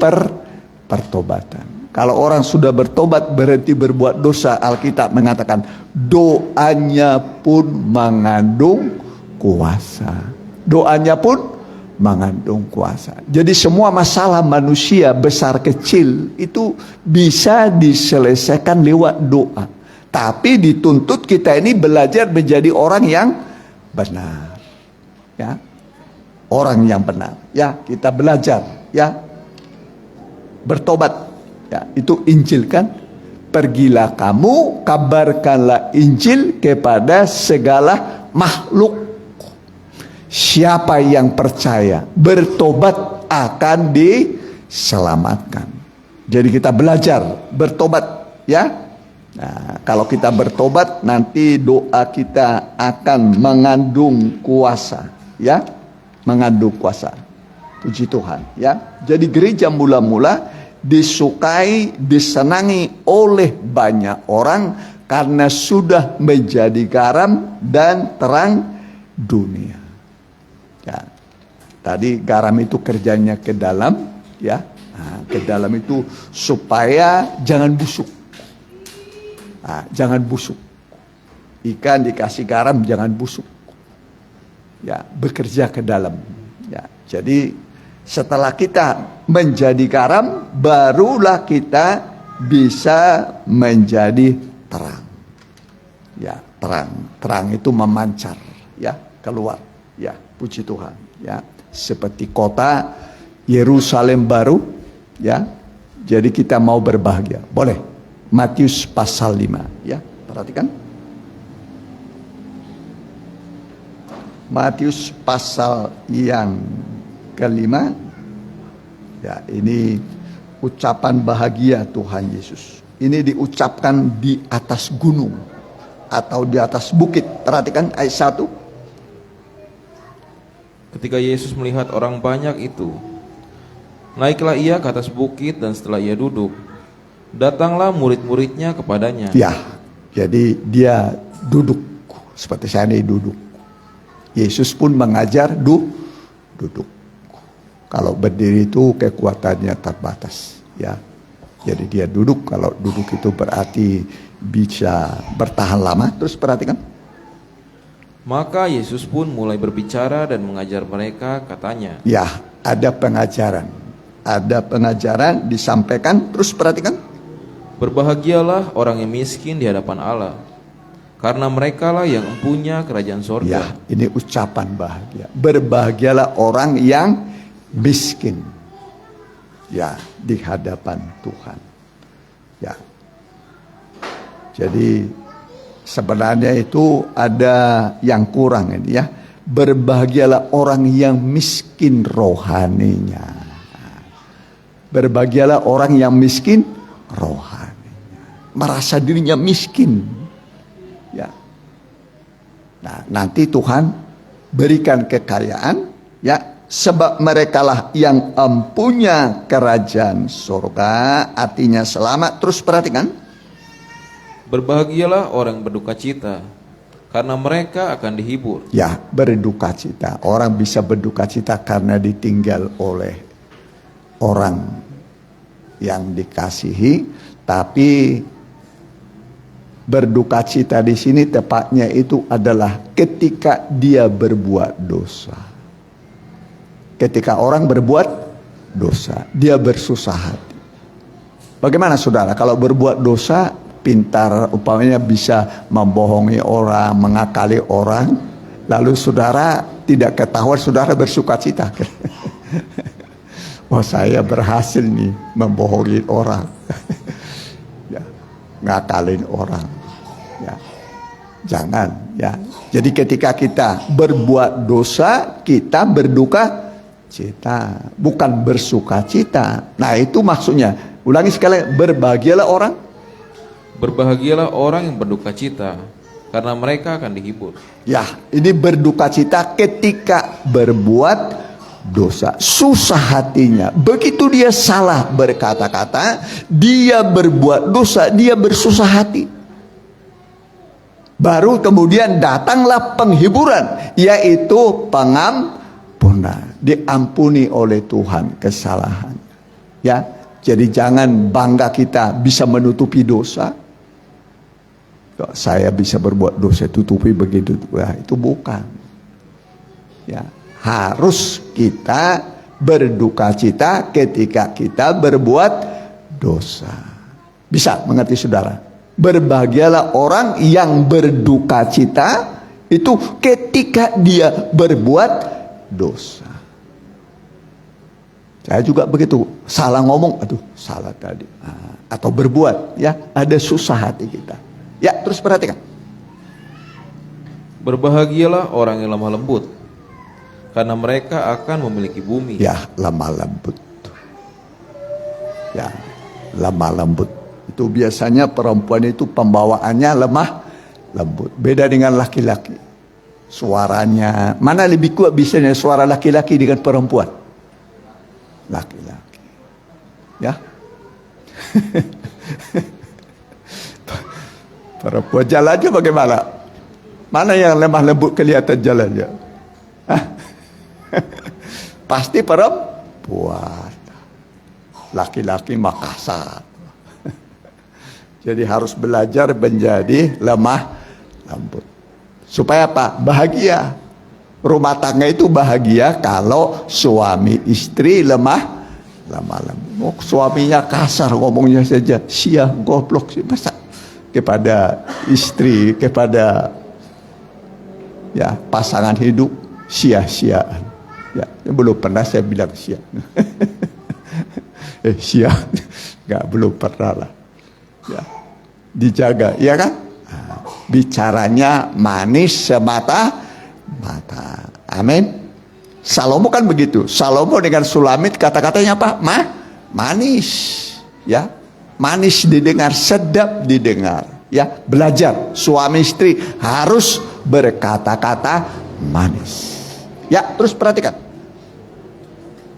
pertobatan. Kalau orang sudah bertobat berhenti berbuat dosa, Alkitab mengatakan doanya pun mengandung kuasa. Doanya pun mengandung kuasa. Jadi semua masalah manusia besar kecil itu bisa diselesaikan lewat doa. Tapi dituntut kita ini belajar menjadi orang yang benar. Ya. orang yang benar. Ya, kita belajar ya. Bertobat. Ya, itu Injil kan? Pergilah kamu, kabarkanlah Injil kepada segala makhluk. Siapa yang percaya, bertobat akan diselamatkan. Jadi kita belajar bertobat ya. Nah, kalau kita bertobat nanti doa kita akan mengandung kuasa ya, mengandung kuasa. Puji Tuhan ya. Jadi gereja mula-mula disukai, disenangi oleh banyak orang karena sudah menjadi garam dan terang dunia. Ya. Tadi garam itu kerjanya ke dalam ya. Nah, ke dalam itu supaya jangan busuk. Nah, jangan busuk. Ikan dikasih garam jangan busuk. Ya, bekerja ke dalam. Ya, jadi setelah kita menjadi garam, barulah kita bisa menjadi terang. Ya, terang. Terang itu memancar, ya, keluar. Ya, puji Tuhan. Ya, seperti kota Yerusalem baru. Ya, jadi kita mau berbahagia. Boleh. Matius pasal 5 ya, perhatikan. Matius pasal yang kelima. Ya, ini ucapan bahagia Tuhan Yesus. Ini diucapkan di atas gunung atau di atas bukit. Perhatikan ayat 1. Ketika Yesus melihat orang banyak itu, naiklah ia ke atas bukit, dan setelah ia duduk, datanglah murid-muridnya kepadanya. Ya, jadi dia duduk seperti saya ini duduk. Yesus pun mengajar duduk. Kalau berdiri itu kekuatannya terbatas. Ya, jadi dia duduk. Kalau duduk itu berarti bisa bertahan lama. Terus perhatikan. Maka Yesus pun mulai berbicara dan mengajar mereka, katanya. Ya, ada pengajaran. Ada pengajaran disampaikan. Terus perhatikan. Berbahagialah orang yang miskin di hadapan Allah, karena merekalah yang empunya kerajaan sorga. Ya, ini ucapan bahagia. Berbahagialah orang yang miskin. Ya, di hadapan Tuhan. Ya. Jadi sebenarnya itu ada yang kurang ini ya. Berbahagialah orang yang miskin rohaninya. Berbahagialah orang yang miskin rohaninya. Merasa dirinya miskin. Ya. Nah, nanti Tuhan berikan kekayaan ya, sebab merekalah yang empunya kerajaan surga, artinya selamat. Terus perhatikan. Berbahagialah orang berduka cita, karena mereka akan dihibur. Ya, berduka cita. Orang bisa berduka cita karena ditinggal oleh orang yang dikasihi, tapi berduka cita di sini tepatnya itu adalah ketika dia berbuat dosa. Ketika orang berbuat dosa, dia bersusah hati. Bagaimana saudara kalau berbuat dosa, pintar umpamanya bisa membohongi orang, mengakali orang, lalu saudara tidak ketahuan, saudara bersuka cita. Oh, saya berhasil nih membohongi orang. Ya, ngakalin orang. Ya. Jangan ya. Jadi ketika kita berbuat dosa, kita berduka cita, bukan bersuka cita. Nah, itu maksudnya. Ulangi sekali, berbahagialah orang. Berbahagialah orang yang berduka cita, karena mereka akan dihibur. Ya, ini berduka cita ketika berbuat dosa. Susah hatinya. Begitu dia salah berkata-kata, dia berbuat dosa, dia bersusah hati. Baru kemudian datanglah penghiburan, yaitu pengampunan. Diampuni oleh Tuhan kesalahan. Ya, jadi jangan bangga kita bisa menutupi dosa. Kok saya bisa berbuat dosa tutupi begitu? Wah, itu bukan. Ya, harus kita berduka cita ketika kita berbuat dosa. Bisa mengerti saudara? Berbahagialah orang yang berduka cita itu ketika dia berbuat dosa. Saya juga begitu, salah ngomong, aduh salah tadi. Atau berbuat, ya ada susah hati kita. Ya terus perhatikan. Berbahagialah orang yang lemah lembut, karena mereka akan memiliki bumi. Ya lemah lembut. Ya lemah lembut. Itu biasanya perempuan itu pembawaannya lemah lembut. Beda dengan laki-laki. Suaranya, mana lebih kuat biasanya suara laki-laki dengan perempuan? Laki-laki. Ya. Perempuan jalannya bagaimana? Mana yang lemah lembut kelihatan jalannya? Pasti perempuan. Laki-laki makasar. Jadi harus belajar menjadi lemah lembut. Supaya apa? Bahagia. Rumah tangga itu bahagia kalau suami istri lemah lembut. Suaminya kasar ngomongnya saja, sia goblok sih, masa kepada istri, kepada ya pasangan hidup sia-siaan. Ya, belum pernah saya bilang sia. Sia, belum pernah lah. Ya, dijaga, ya kan? Bicaranya manis semata mata. Amin. Salomo kan begitu. Salomo dengan Sulamit kata-katanya apa? Manis. Ya, manis didengar, sedap didengar. Ya, belajar suami istri harus berkata-kata manis. Ya, terus perhatikan.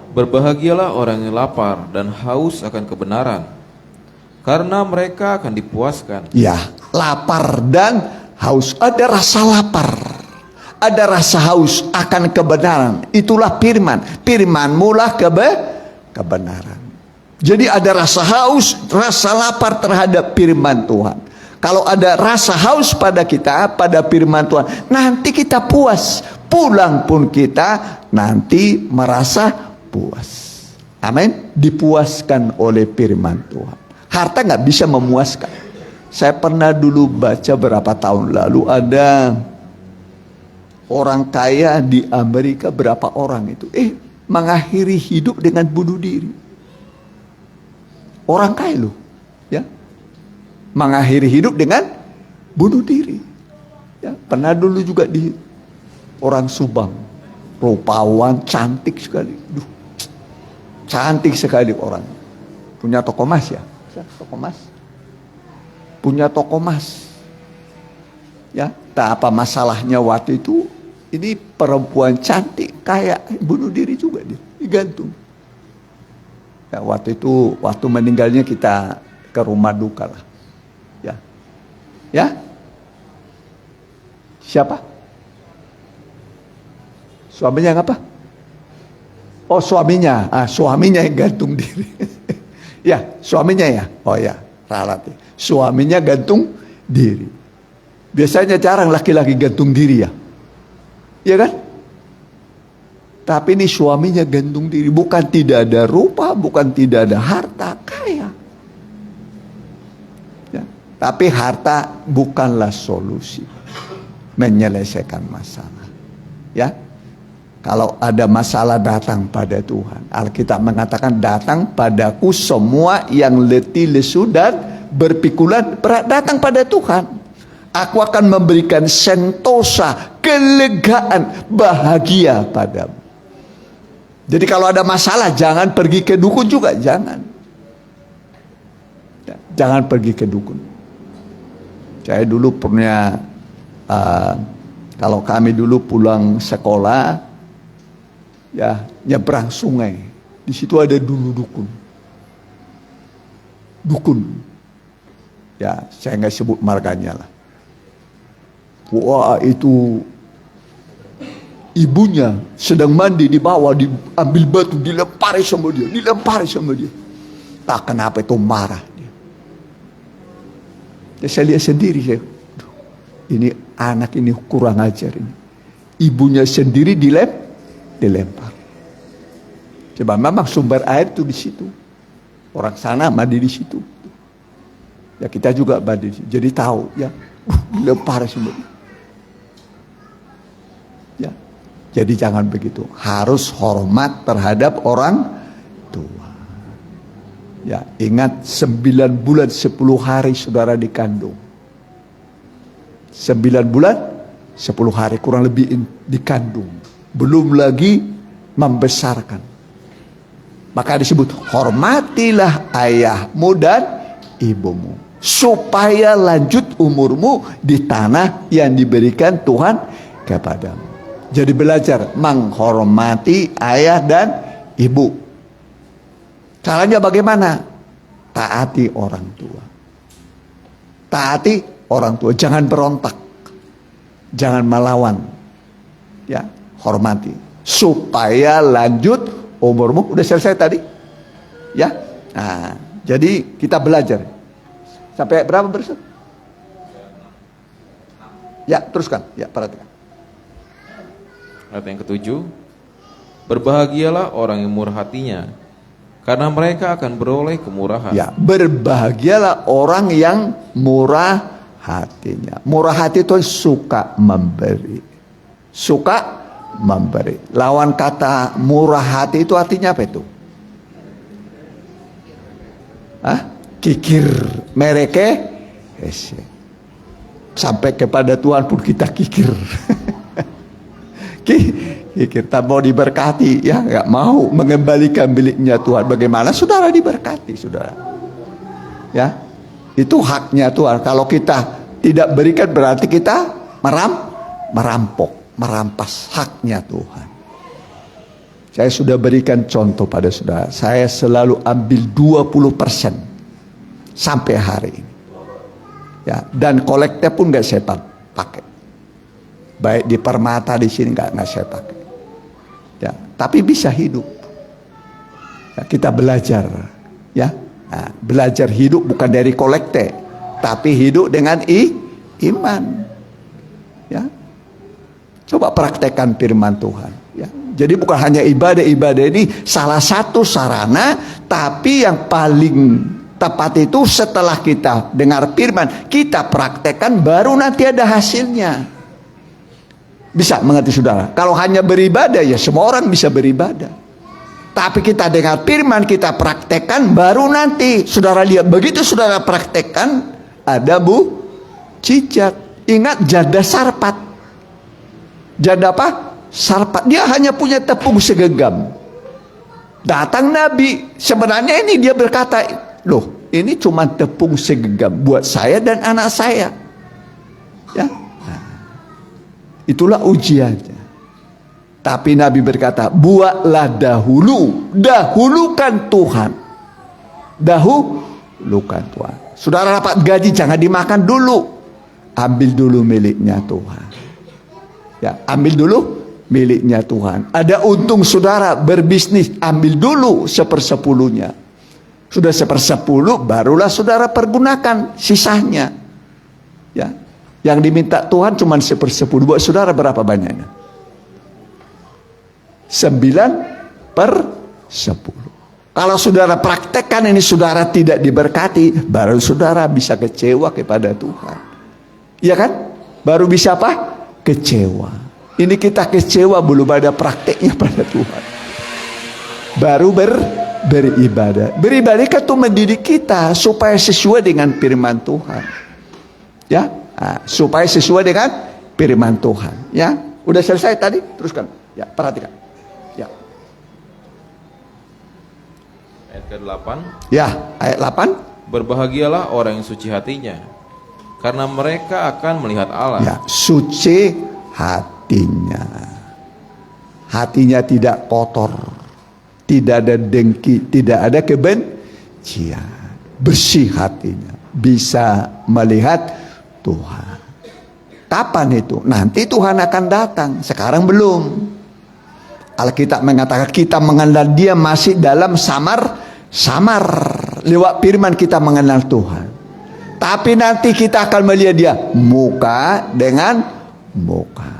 Berbahagialah orang yang lapar dan haus akan kebenaran, karena mereka akan dipuaskan. Ya, lapar dan haus. Ada rasa lapar, ada rasa haus akan kebenaran. Itulah firman. Firman mula kebenaran. Jadi ada rasa haus, rasa lapar terhadap firman Tuhan. Kalau ada rasa haus pada kita, pada firman Tuhan, nanti kita puas. Pulang pun kita nanti merasa puas. Amin. Dipuaskan oleh firman Tuhan. Harta nggak bisa memuaskan. Saya pernah dulu baca berapa tahun lalu ada orang kaya di Amerika, berapa orang itu mengakhiri hidup dengan bunuh diri. Orang kaya loh, ya, mengakhiri hidup dengan bunuh diri. Ya, pernah dulu juga di orang Subang, rupawan, cantik sekali, cantik sekali orang, punya toko emas ya. Toko emas, punya toko emas, ya. Tak apa masalahnya waktu itu, ini perempuan cantik kayak bunuh diri juga dia, digantung. Ya, waktu itu, waktu meninggalnya kita ke rumah duka lah, ya, ya. Siapa? Suaminya yang apa? Oh suaminya, suaminya yang gantung diri. Ya, suaminya ya. Oh ya, ralat. Suaminya gantung diri. Biasanya jarang laki-laki gantung diri ya. Iya kan? Tapi ini suaminya gantung diri. Bukan tidak ada rupa, bukan tidak ada harta, kaya. Ya. Tapi harta bukanlah solusi menyelesaikan masalah. Ya. Kalau ada masalah datang pada Tuhan. Alkitab mengatakan datang padaku semua yang letih lesu dan berpikulan berat, datang pada Tuhan. Aku akan memberikan sentosa, kelegaan, bahagia padamu. Jadi kalau ada masalah jangan pergi ke dukun juga, jangan. Jangan pergi ke dukun. Saya dulu pernah kalau kami dulu pulang sekolah, ya nyebrang sungai, di situ ada dulu dukun, ya saya nggak sebut marganya lah. Wah itu ibunya sedang mandi di bawah, diambil batu dilempari sama dia, tak kenapa itu marah dia. Ya, saya lihat sendiri, ini anak ini kurang ajar ini, ibunya sendiri dilempar. Coba memang sumber air itu di situ. Orang sana mandi di situ. Ya kita juga mandi di situ. Jadi tahu ya, dilempar semua. Ya. Jadi jangan begitu. Harus hormat terhadap orang Ya, ingat 9 bulan 10 hari saudara dikandung. 9 bulan 10 hari kurang lebih dikandung. Belum lagi membesarkan. Maka disebut hormatilah ayahmu dan ibumu, supaya lanjut umurmu di tanah yang diberikan Tuhan kepadamu. Jadi belajar menghormati ayah dan ibu. Caranya bagaimana? Taati orang tua. Taati orang tua, jangan berontak. Jangan melawan. Ya, hormati supaya lanjut umurmu. Udah selesai tadi? Ya. Nah, jadi kita belajar. Sampai berapa berset? Ya, teruskan. Ya, perhatikan. Ayat yang ketujuh, berbahagialah orang yang murah hatinya, karena mereka akan beroleh kemurahan. Ya, berbahagialah orang yang murah hatinya. Murah hati itu suka memberi. Suka memberi. Lawan kata murah hati itu artinya apa itu? Hah? Kikir, mereke, sampai kepada Tuhan pun kita kikir. Kita mau diberkati, ya nggak mau mengembalikan miliknya Tuhan. Bagaimana saudara diberkati, saudara? Ya, itu haknya Tuhan. Kalau kita tidak berikan berarti kita merampok, merampas haknya Tuhan. Saya sudah berikan contoh pada saudara. Saya selalu ambil 20% sampai hari ini. Ya, dan kolektif pun nggak saya pakai. Baik di Permata di sini nggak saya pakai. Ya, tapi bisa hidup. Ya, kita belajar, ya, nah, belajar hidup bukan dari kolekte, tapi hidup dengan iman. Ya, coba praktekkan firman Tuhan. Ya, jadi bukan hanya ibadah ini salah satu sarana, tapi yang paling tepat itu setelah kita dengar firman, kita praktekkan baru nanti ada hasilnya. Bisa mengerti saudara? Kalau hanya beribadah ya semua orang bisa beribadah. Tapi kita dengar firman, kita praktekkan baru nanti saudara lihat. Begitu saudara praktekkan ada mukjizat. Ingat janda Sarpat. Janda apa? Sarpat. Dia hanya punya tepung segenggam. Datang Nabi. Sebenarnya ini dia berkata, loh ini cuma tepung segenggam buat saya dan anak saya. Ya. Itulah ujiannya. Tapi Nabi berkata, buatlah dahulukan Tuhan. Dahulukan Tuhan. Saudara dapat gaji jangan dimakan dulu. Ambil dulu miliknya Tuhan. Ya, ambil dulu miliknya Tuhan. Ada untung saudara berbisnis, ambil dulu 1/10-nya. Sudah 1/10 barulah saudara pergunakan sisanya. Ya. Yang diminta Tuhan cuma 1/10. Buat saudara berapa banyaknya? 9/10. Kalau saudara praktekkan ini saudara tidak diberkati, baru saudara bisa kecewa kepada Tuhan. Iya kan? Baru bisa apa? Kecewa. Ini kita kecewa belum ada prakteknya pada Tuhan. Baru beribadah. Beribadah itu mendidik kita supaya sesuai dengan firman Tuhan. Ya. Nah, supaya sesuai dengan firman Tuhan. Ya, udah selesai tadi, teruskan. Ya, perhatikan. Ya. Ayat ke-8. Ya, ayat 8. Berbahagialah orang yang suci hatinya, karena mereka akan melihat Allah. Ya, suci hatinya. Hatinya tidak kotor, tidak ada dengki, tidak ada kebencian. Bersih hatinya, bisa melihat Tuhan. Kapan itu? Nanti Tuhan akan datang. Sekarang belum. Alkitab mengatakan kita mengenal Dia masih dalam samar. Lewat firman kita mengenal Tuhan. Tapi nanti kita akan melihat Dia muka dengan muka.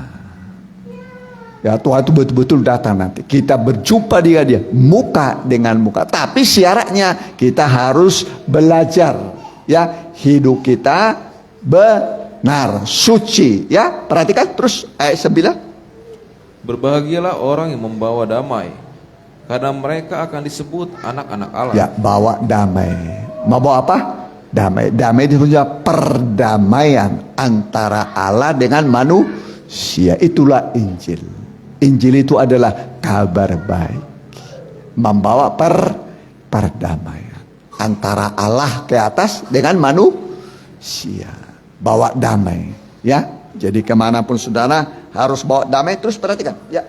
Ya, Tuhan itu betul-betul datang nanti. Kita berjumpa dengan Dia muka dengan muka. Tapi syaratnya kita harus belajar. Ya, hidup kita benar, suci. Ya, perhatikan terus ayat 9. Berbahagialah orang yang membawa damai, karena mereka akan disebut anak-anak Allah. Ya, bawa damai. Mau bawa apa? Damai. Damai itu perdamaian antara Allah dengan manusia. Itulah Injil. Injil itu adalah kabar baik. Membawa perdamaian antara Allah ke atas dengan manusia. Bawa damai. Ya, jadi kemanapun saudara harus bawa damai. Terus perhatikan. Ya.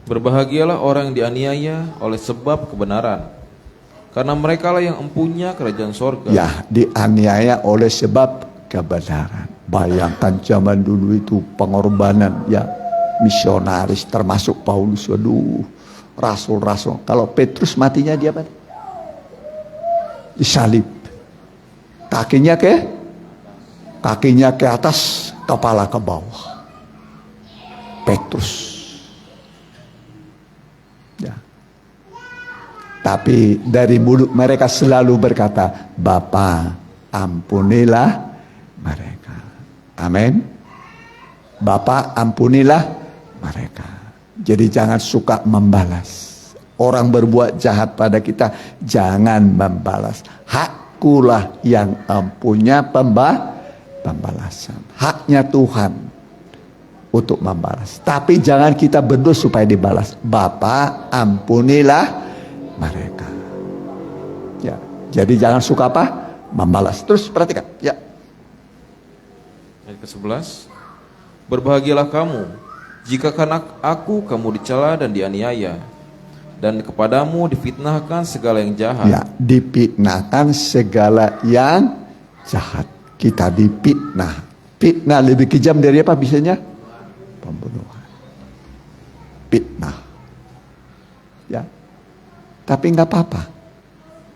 Berbahagialah orang yang dianiaya oleh sebab kebenaran, karena merekalah yang empunya kerajaan sorga. Ya, dianiaya oleh sebab kebenaran. Bayangkan zaman dulu itu pengorbanan, ya, misionaris termasuk Paulus. Waduh, rasul-rasul. Kalau Petrus matinya dia apa? Disalib. Kakinya ke atas, kepala ke bawah. Petrus. Ya. Tapi dari mulut mereka selalu berkata, Bapa, ampunilah mereka. Amin. Bapa, ampunilah mereka. Jadi jangan suka membalas. Orang berbuat jahat pada kita, jangan membalas. Hakkulah yang punya pembalasan. Haknya Tuhan untuk membalas. Tapi jangan kita berdoa supaya dibalas. Bapa, ampunilah mereka. Ya, jadi jangan suka apa? Membalas. Terus perhatikan. Ya. Ayat ke-11. Berbahagialah kamu jika karena aku kamu dicela dan dianiaya, dan kepadamu difitnahkan segala yang jahat. Ya, difitnahkan segala yang jahat. Kita difitnah. Fitnah lebih kejam dari apa biasanya? Pembunuhan. Fitnah. Ya. Tapi nggak apa-apa.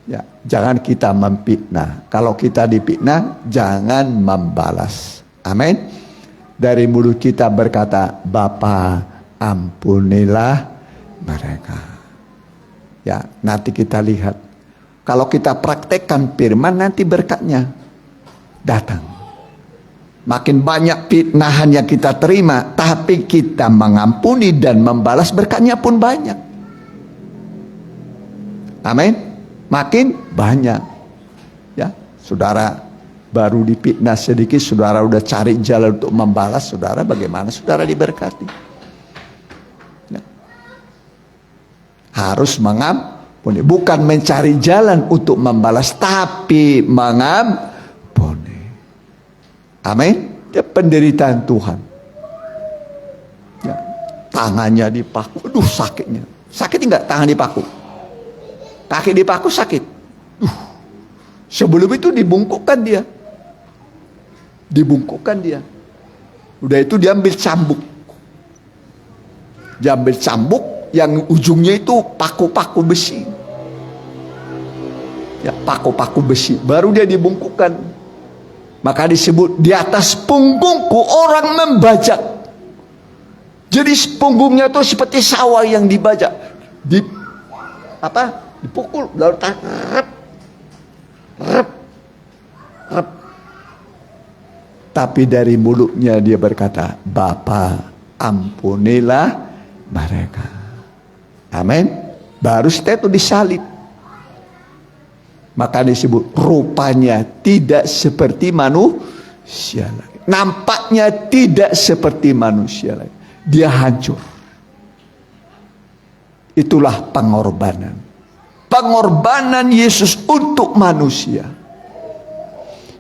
Ya, jangan kita memfitnah. Kalau kita difitnah, jangan membalas. Amin. Dari mulut kita berkata, Bapa, ampunilah mereka. Ya, nanti kita lihat. Kalau kita praktekkan firman, nanti berkatnya datang. Makin banyak fitnahan yang kita terima, tapi kita mengampuni dan membalas, berkatnya pun banyak. Amin. Makin banyak. Ya, saudara baru difitnah sedikit, saudara udah cari jalan untuk membalas, saudara bagaimana saudara diberkati? Ya. Harus mengampuni, bukan mencari jalan untuk membalas, tapi mengampuni. Amin. Dia penderitaan Tuhan. Ya. Tangannya dipaku, aduh sakitnya. Sakit enggak tangan dipaku? Kaki dipaku sakit. Sebelum itu dibungkukkan dia. Dibungkukkan dia. Udah itu diambil cambuk. Diambil cambuk yang ujungnya itu paku-paku besi. Ya, paku-paku besi. Baru dia dibungkukkan. Maka disebut di atas punggungku orang membajak. Jadi punggungnya itu seperti sawah yang dibajak. Dipukul lalu rep. Tapi dari mulutnya dia berkata, Bapa, ampunilah mereka. Amin. Baru setelah itu disalib. Maka disebut rupanya tidak seperti manusia lagi. Nampaknya tidak seperti manusia lagi. Dia hancur. Itulah pengorbanan. Pengorbanan Yesus untuk manusia.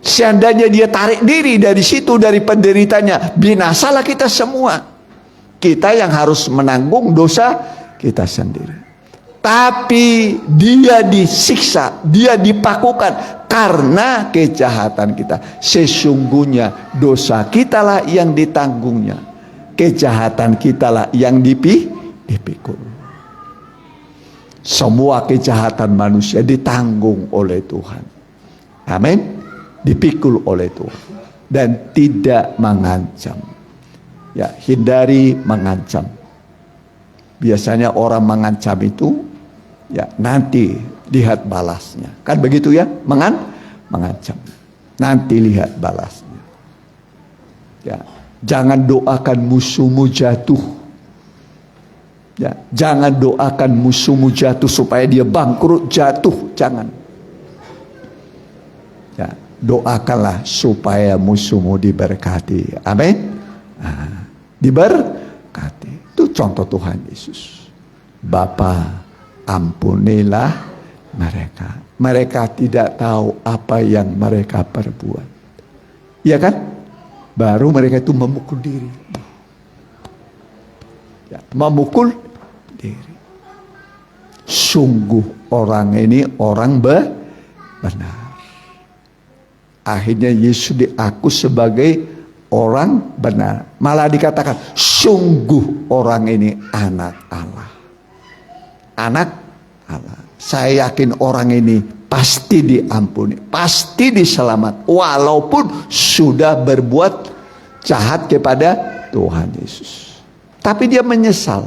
Seandainya dia tarik diri dari situ, dari penderitanya, binasalah kita semua. Kita yang harus menanggung dosa kita sendiri. Tapi dia disiksa, dia dipakukan karena kejahatan kita. Sesungguhnya dosa kitalah yang ditanggungnya, kejahatan kitalah yang dipikul. Semua kejahatan manusia ditanggung oleh Tuhan. Amin. Dipikul oleh Tuhan dan tidak mengancam. Ya, hindari mengancam. Biasanya orang mengancam itu, ya nanti lihat balasnya. Kan begitu ya, mengancam. Nanti lihat balasnya. Ya, jangan doakan musuhmu jatuh. Ya, jangan doakan musuhmu jatuh supaya dia bangkrut, jatuh, jangan. Ya, doakanlah supaya musuhmu diberkati. Amin. Nah, diberkati. Itu contoh Tuhan Yesus. Bapa, ampunilah mereka. Mereka tidak tahu apa yang mereka perbuat. Iya kan? Baru mereka itu memukul diri. Ya, memukul diri. Sungguh orang ini orang benar. Akhirnya Yesus diaku sebagai orang benar. Malah dikatakan sungguh orang ini anak Allah. Anak Allah. Saya yakin orang ini pasti diampuni, pasti diselamat, walaupun sudah berbuat jahat kepada Tuhan Yesus. Tapi dia menyesal.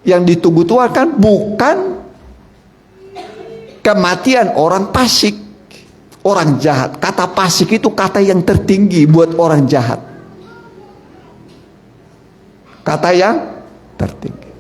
Yang ditunggu Tuhan kan bukan kematian orang fasik, orang jahat. Kata fasik itu kata yang tertinggi buat orang jahat. Kata yang tertinggi.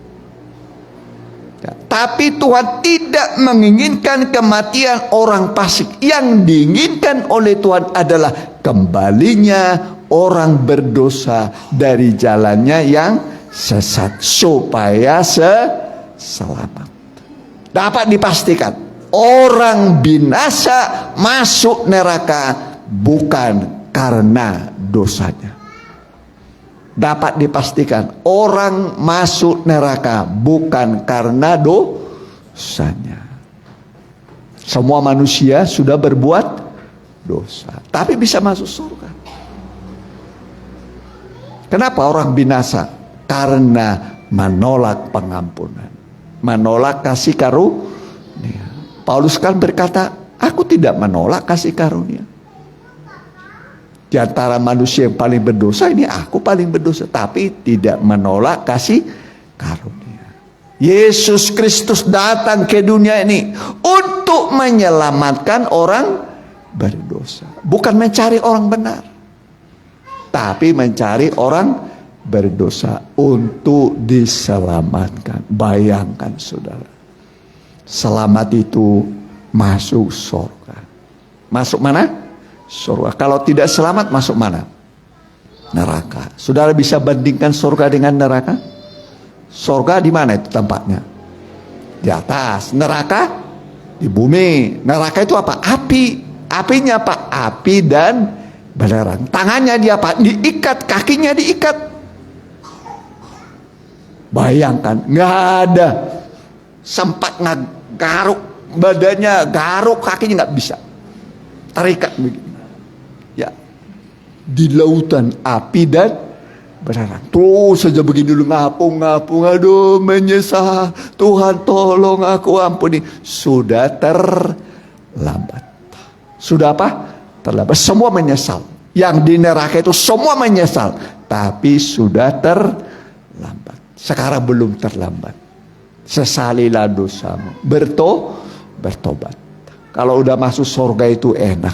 Ya, tapi Tuhan tidak menginginkan kematian orang fasik. Yang diinginkan oleh Tuhan adalah kembalinya orang berdosa dari jalannya yang sesat supaya selamat. Dapat dipastikan orang binasa masuk neraka bukan karena dosanya. Dapat dipastikan orang masuk neraka bukan karena dosanya. Semua manusia sudah berbuat dosa, tapi bisa masuk surga. Kenapa orang binasa? Karena menolak pengampunan, menolak kasih karunia. Paulus kan berkata, aku tidak menolak kasih karunia. Di antara manusia yang paling berdosa ini aku paling berdosa, tapi tidak menolak kasih karunia. Yesus Kristus datang ke dunia ini untuk menyelamatkan orang berdosa, bukan mencari orang benar, tapi mencari orang berdosa untuk diselamatkan. Bayangkan saudara, selamat itu masuk surga. Masuk mana? Surga. Kalau tidak selamat masuk mana? Neraka. Saudara bisa bandingkan surga dengan neraka? Surga di mana itu tempatnya? Di atas. Neraka di bumi. Neraka itu apa? Api. Apinya apa? Api dan belerang. Tangannya dia apa? Diikat. Kakinya diikat. Bayangkan, nggak ada sempat garuk badannya, garuk kakinya, nggak bisa, terikat begini. Ya, di lautan api dan belerang. Terus saja begini dulu ngapung, aduh menyesal, Tuhan tolong aku ampuni. Sudah terlambat. Sudah apa? Terlambat. Semua menyesal. Yang di neraka itu semua menyesal, tapi sudah terlambat. Sekarang belum terlambat. Sesalilah dosamu, bertobat. Kalau udah masuk surga itu enak.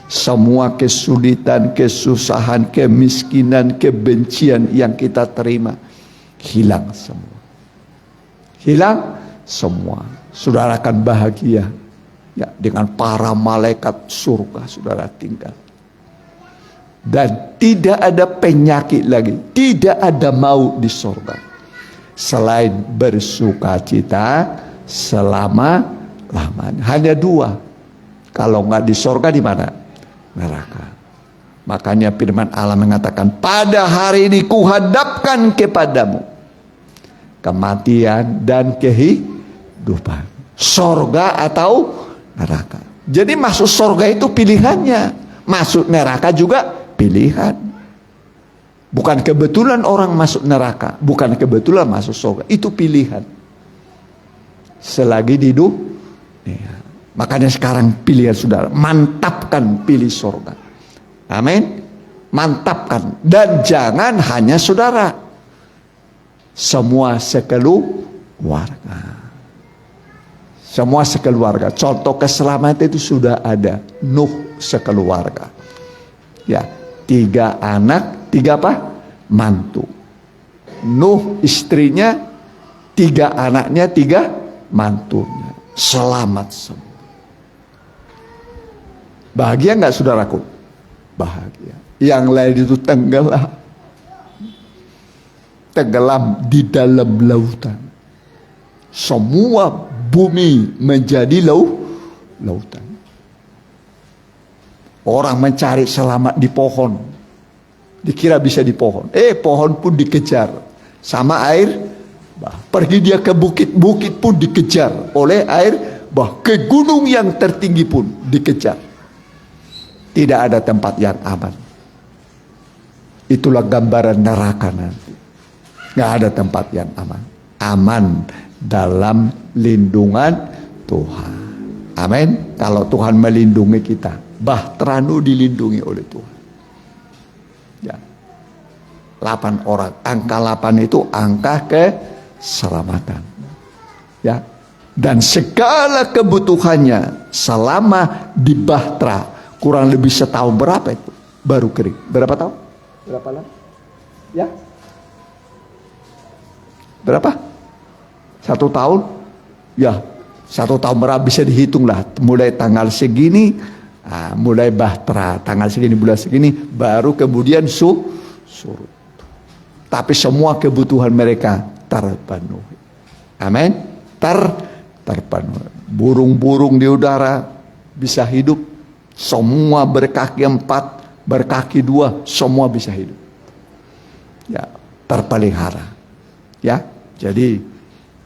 Semua kesulitan, kesusahan, kemiskinan, kebencian yang kita terima hilang semua. Hilang semua. Saudara akan bahagia ya, dengan para malaikat surga saudara tinggal. Dan tidak ada penyakit lagi, tidak ada maut di surga. Selain bersukacita selama-lamanya. Hanya dua. Kalau nggak di surga di mana? Neraka. Makanya firman Allah mengatakan, pada hari ini kuhadapkan kepadamu kematian dan kehidupan, surga atau neraka. Jadi masuk surga itu pilihannya, masuk neraka juga pilihan. Bukan kebetulan orang masuk neraka, bukan kebetulan masuk surga, itu pilihan. Selagi hidup ya. Makanya sekarang pilihan saudara, mantapkan pilih surga. Amin. Mantapkan. Dan jangan hanya saudara, semua sekeluarga. Semua sekeluarga. Contoh keselamatan itu sudah ada. Nuh sekeluarga. Ya, 3 anak, 3 apa? Mantu. Nuh istrinya 3 anaknya, 3 mantunya. Selamat semua. Bahagia nggak saudaraku? Bahagia. Yang lain itu tenggelam. Tenggelam di dalam lautan. Semua bumi menjadi lautan. Orang mencari selamat di pohon. Dikira bisa di pohon. Pohon pun dikejar sama air bah. Pergi dia ke bukit-bukit pun dikejar oleh air bah. Ke gunung yang tertinggi pun dikejar. Tidak ada tempat yang aman. Itulah gambaran neraka nanti. Nggak ada tempat yang aman. Aman dalam lindungan Tuhan. Amin. Kalau Tuhan melindungi kita, Bahteranu dilindungi oleh Tuhan. Ya. 8 orang. Angka 8 itu angka keselamatan. Ya. Dan segala kebutuhannya selama di Bahtera kurang lebih setahun berapa itu? Baru kering. Berapa tahun? Berapa lama? Ya. Berapa? 1 tahun? Ya. 1 tahun berapa bisa dihitung lah. Mulai tanggal segini, mulai Bahtera tanggal segini, bulan segini, baru kemudian surut. Tapi semua kebutuhan mereka terpenuhi. Amin. Terpenuhi. Burung-burung di udara bisa hidup. Semua berkaki 4, berkaki 2, semua bisa hidup. Ya, terpelihara. Ya, jadi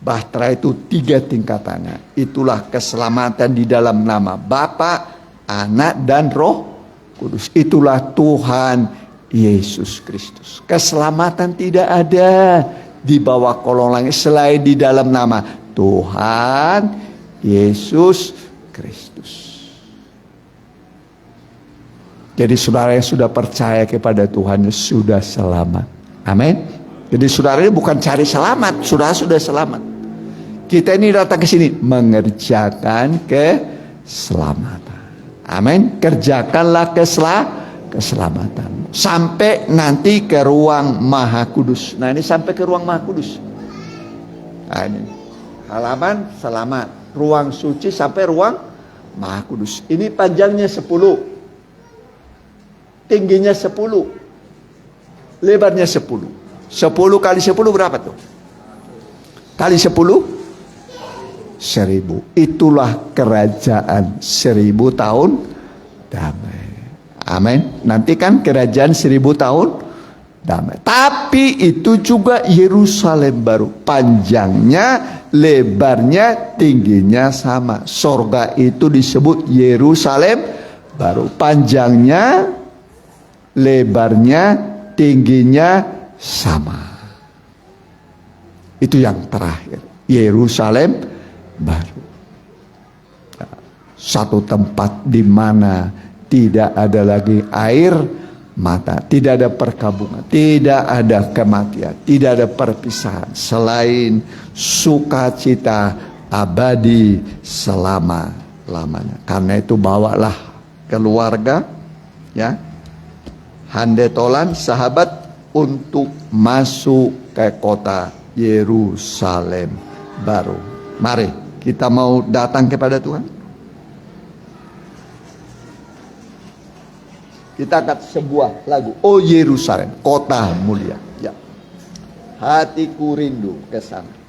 Bahtera itu 3 tingkatannya. Itulah keselamatan di dalam nama Bapa, Anak, dan Roh Kudus. Itulah Tuhan Yesus Kristus. Keselamatan tidak ada di bawah kolong langit selain di dalam nama Tuhan Yesus Kristus. Jadi saudara yang sudah percaya kepada Tuhan sudah selamat. Amin. Jadi saudara ini bukan cari selamat, saudara sudah selamat. Kita ini datang ke sini mengerjakan keselamatan. Amin. Kerjakanlah keselamatan. Sampai nanti ke ruang Maha Kudus. Nah ini sampai ke ruang Maha Kudus. Nah ini halaman selamat. Ruang suci sampai ruang Maha Kudus. Ini panjangnya 10. Tingginya 10. Lebarnya 10. 10 kali 10 berapa tuh? Kali 10? 1000. Itulah kerajaan 1000 tahun damai. Amin. Nanti kan kerajaan 1000 tahun damai. Tapi itu juga Yerusalem baru. Panjangnya, lebarnya, tingginya sama. Sorga itu disebut Yerusalem baru. Panjangnya, lebarnya, tingginya sama. Itu yang terakhir. Yerusalem baru. Satu tempat di mana tidak ada lagi air mata, tidak ada perkabungan, tidak ada kematian, tidak ada perpisahan selain sukacita abadi selama-lamanya. Karena itu bawalah keluarga, ya, handetolan, sahabat, untuk masuk ke kota Yerusalem baru. Mari kita mau datang kepada Tuhan. Kita akan sebuah lagu. Oh Yerusalem, kota mulia. Ya. Hatiku rindu ke sana.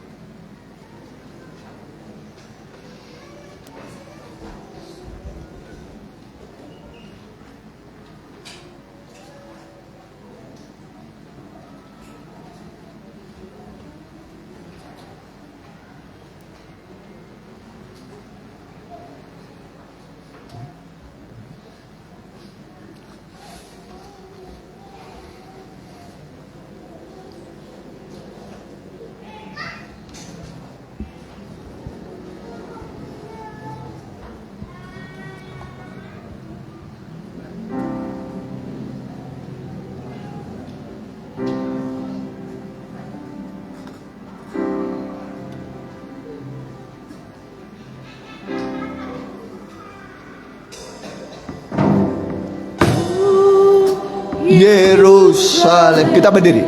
Yerusalem, kita berdiri.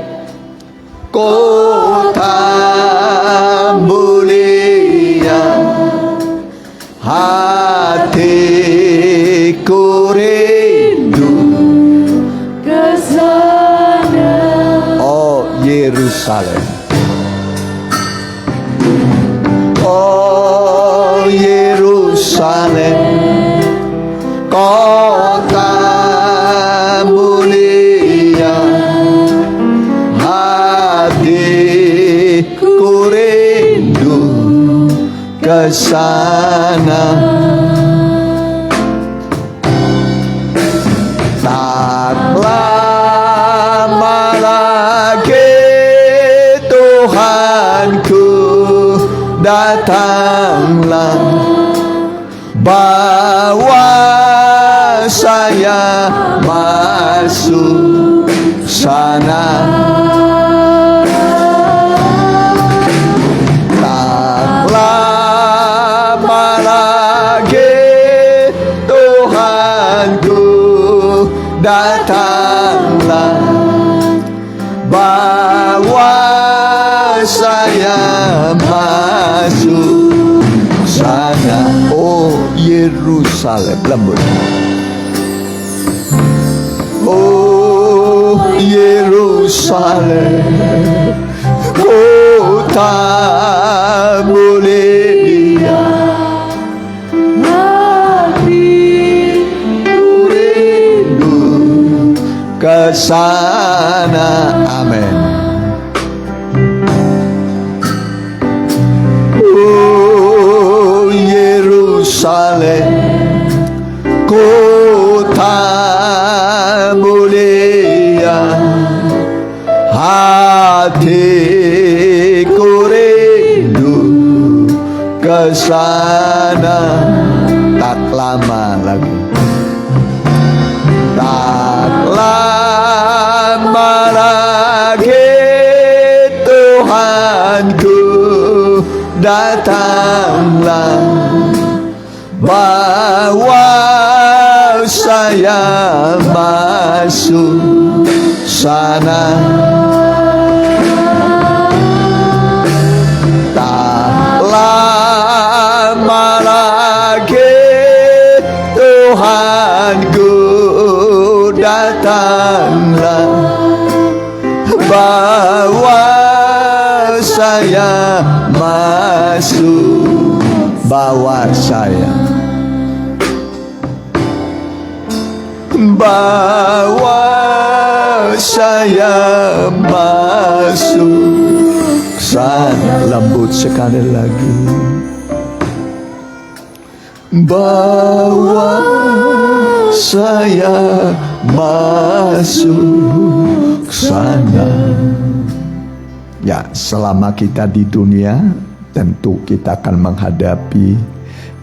Kota Yerusalem. Oh Yerusalem, kota mulia, hatiku rindu ke sana. Tak lama lagi Tuhanku datanglah, bawa saya masuk sana. Tak lama lagi Tuhanku datanglah, bawa saya masuk sana. Oh Yerusalem, lembut. Oh Yerusalem, kota mulia, rindu ke sana. Amin. Oh Yerusalem, kota mulia, hatiku rindu ke sana. Tak lama lagi, tak lama lagi Tuhanku datanglah, bawa saya masuk sana. Tak lama lagi Tuhanku datanglah, bawa saya masuk, bawa saya, bawa saya masuk sana. Lembut sekali lagi, bawa saya masuk sana. Ya, selama kita di dunia tentu kita akan menghadapi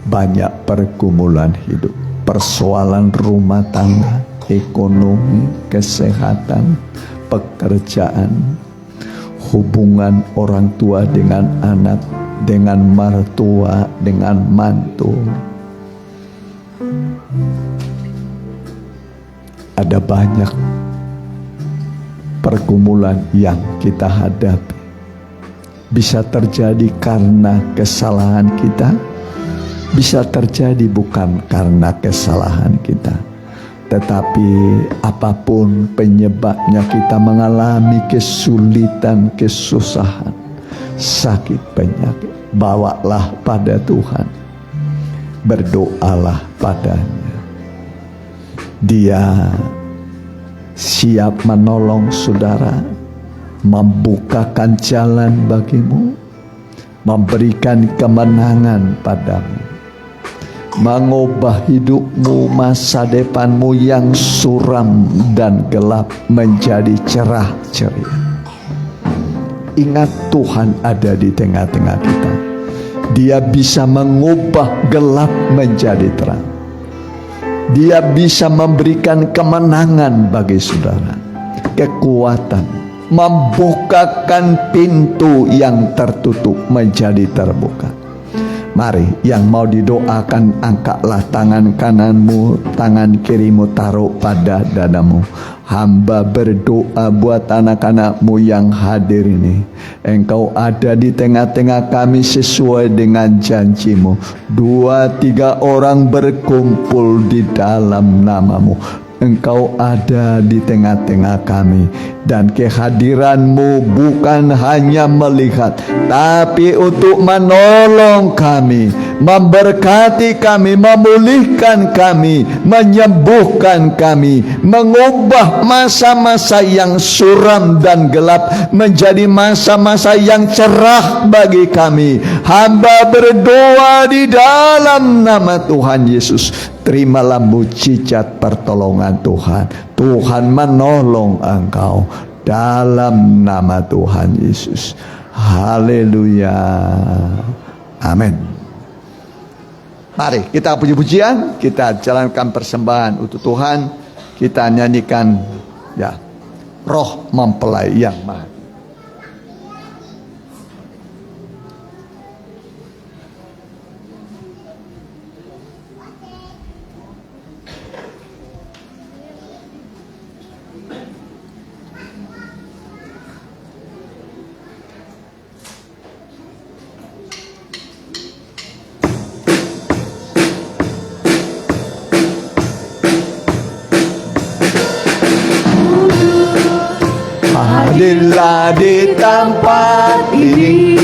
banyak pergumulan hidup, persoalan rumah tangga, ekonomi, kesehatan, pekerjaan, hubungan orang tua dengan anak, dengan mertua, dengan mantu. Ada banyak pergumulan yang kita hadapi. Bisa terjadi karena kesalahan kita, bisa terjadi bukan karena kesalahan kita. Tetapi apapun penyebabnya kita mengalami kesulitan, kesusahan, sakit, penyakit, bawalah pada Tuhan. Berdoalah padanya. Dia siap menolong saudara, membukakan jalan bagimu, memberikan kemenangan padamu, mengubah hidupmu, masa depanmu yang suram dan gelap menjadi cerah ceria. Ingat, Tuhan ada di tengah-tengah kita. Dia bisa mengubah gelap menjadi terang. Dia bisa memberikan kemenangan bagi saudara, kekuatan, membukakan pintu yang tertutup menjadi terbuka. Mari, yang mau didoakan, angkatlah tangan kananmu, tangan kirimu taruh pada dadamu. Hamba berdoa buat anak-anakmu yang hadir ini. Engkau ada di tengah-tengah kami sesuai dengan janjimu. 2-3 orang berkumpul di dalam namamu, Engkau ada di tengah-tengah kami, dan kehadiran-Mu bukan hanya melihat, tapi untuk menolong kami, memberkati kami, memulihkan kami, menyembuhkan kami, mengubah masa-masa yang suram dan gelap menjadi masa-masa yang cerah bagi kami. Hamba berdoa di dalam nama Tuhan Yesus. Terimalah mujizat pertolongan Tuhan. Tuhan menolong engkau dalam nama Tuhan Yesus. Haleluya. Amin. Mari kita puji-pujian, kita jalankan persembahan untuk Tuhan. Kita nyanyikan ya, Roh Mempelai yang Maha. Hadirlah di tempat ini,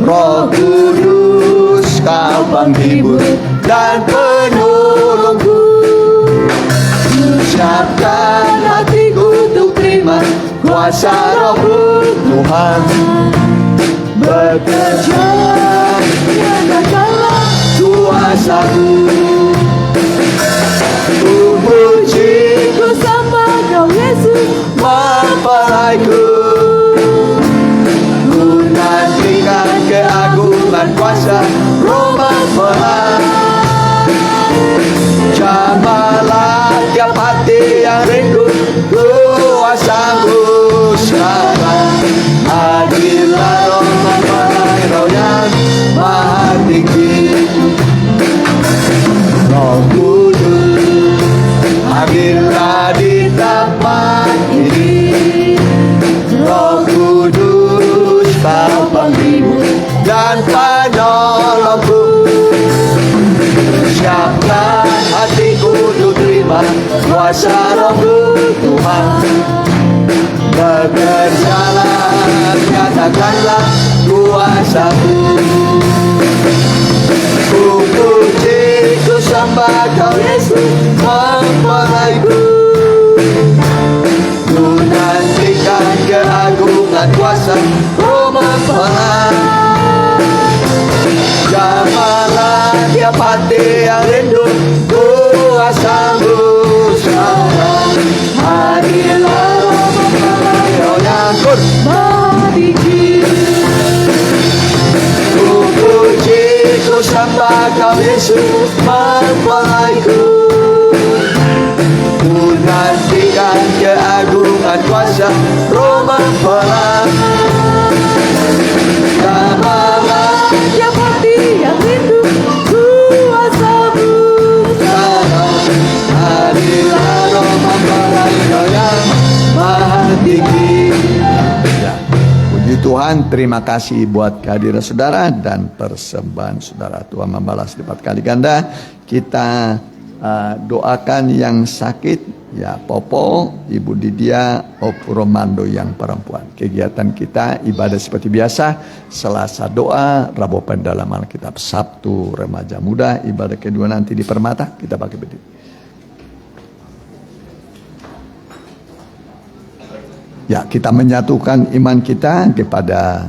Roh Kudus, Kau penghibur dan penolongku. Siapkan hatiku untuk terima kuasa Roh Tuhan. Bekerja, nyatakanlah kuasa-Mu. Ku puji, ku sembah Kau Yesus, mempelaiku. Ku nantikan keagungan kuasa Roh Mempelai. Jamahlah tiap hati yang rindu kuasa-Mu sekarang. Hadirlah Roh Mempelai, Roh yang Maha Tinggi. Roh Kudus, hadirlah di tempat ini. Roh Kudus, Kau penghibur dan penolongku. Siapkan hatiku untuk terima kuasa Roh Tuhan. Bekerjalah, nyatakanlah kuasa-Mu. Ku puji, ku sembah Kau Yesus, mempelaiku. Ku nantikan keagungan kuasa Roh Mempelai. Jamahlah tiap hati yang rindu kuasa-Mu sekarang. Hadirlah Roh Mempelai, Roh yang Maha Tinggi. Ku puji, ku sembah Kau Yesus, mempelaiku. Ku nantikan keagungan kuasa Roh Mempelai. Jamahlah tiap hati yang rindu kuasa-Mu sekarang. Hadirlah Roh Mempelai, Roh yang Maha Tinggi. Ya. Puji Tuhan, terima kasih buat kehadiran saudara dan persembahan saudara. Tuhan membalas lipat kali ganda. Kita doakan yang sakit, ya Popo, Ibu Didia, Opu Romando yang perempuan. Kegiatan kita ibadah seperti biasa, Selasa doa, Rabu pendalaman Alkitab, Sabtu remaja muda, ibadah kedua nanti di Permata. Kita pakai berdiri. Ya, kita menyatukan iman kita kepada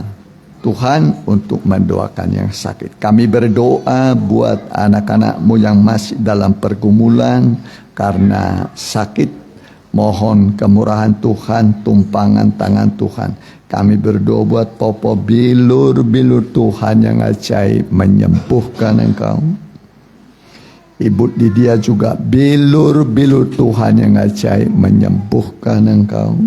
Tuhan untuk mendoakan yang sakit. Kami berdoa buat anak-anak-Mu yang masih dalam pergumulan karena sakit. Mohon kemurahan Tuhan, tumpangan tangan Tuhan. Kami berdoa buat Popo, bilur-bilur Tuhan yang ajaib menyembuhkan engkau. Ibu Didia juga bilur-bilur Tuhan yang ajaib menyembuhkan engkau.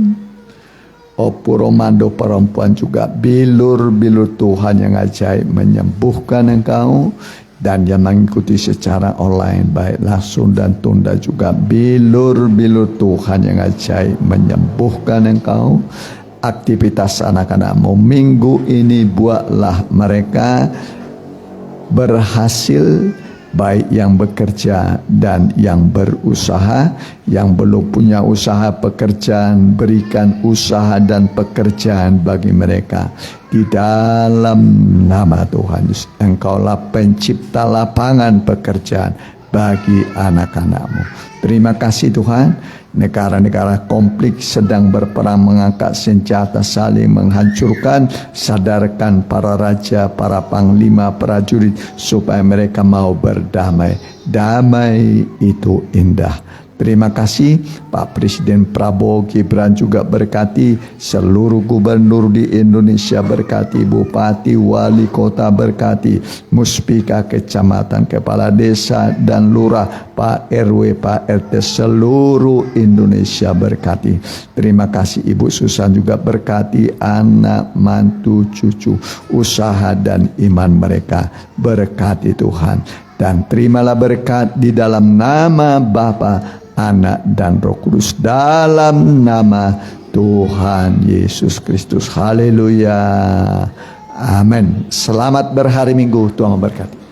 Opu Romando perempuan juga bilur-bilur Tuhan yang ajaib menyembuhkan engkau. Dan yang mengikuti secara online baik langsung dan tunda juga bilur-bilur Tuhan yang ajaib menyembuhkan engkau. Aktivitas anak-anak-Mu minggu ini buatlah mereka berhasil baik yang bekerja dan yang berusaha. Yang belum punya usaha pekerjaan, berikan usaha dan pekerjaan bagi mereka. Di dalam nama Tuhan Yesus, Engkaulah pencipta lapangan pekerjaan bagi anak-anak-Mu. Terima kasih Tuhan. Negara-negara konflik sedang berperang mengangkat senjata saling menghancurkan. Sadarkan para raja, para panglima, prajurit supaya mereka mau berdamai. Damai itu indah. Terima kasih Pak Presiden Prabowo Gibran, juga berkati seluruh gubernur di Indonesia, berkati bupati, wali kota, berkati muspika kecamatan, kepala desa dan lurah, Pak RW, Pak RT, seluruh Indonesia berkati. Terima kasih Ibu Susan, juga berkati anak, mantu, cucu, usaha dan iman mereka. Berkati Tuhan, dan terimalah berkat di dalam nama Bapa, Anak dan Roh Kudus, dalam nama Tuhan Yesus Kristus. Haleluya. Amin. Selamat berhari Minggu. Tuhan memberkati.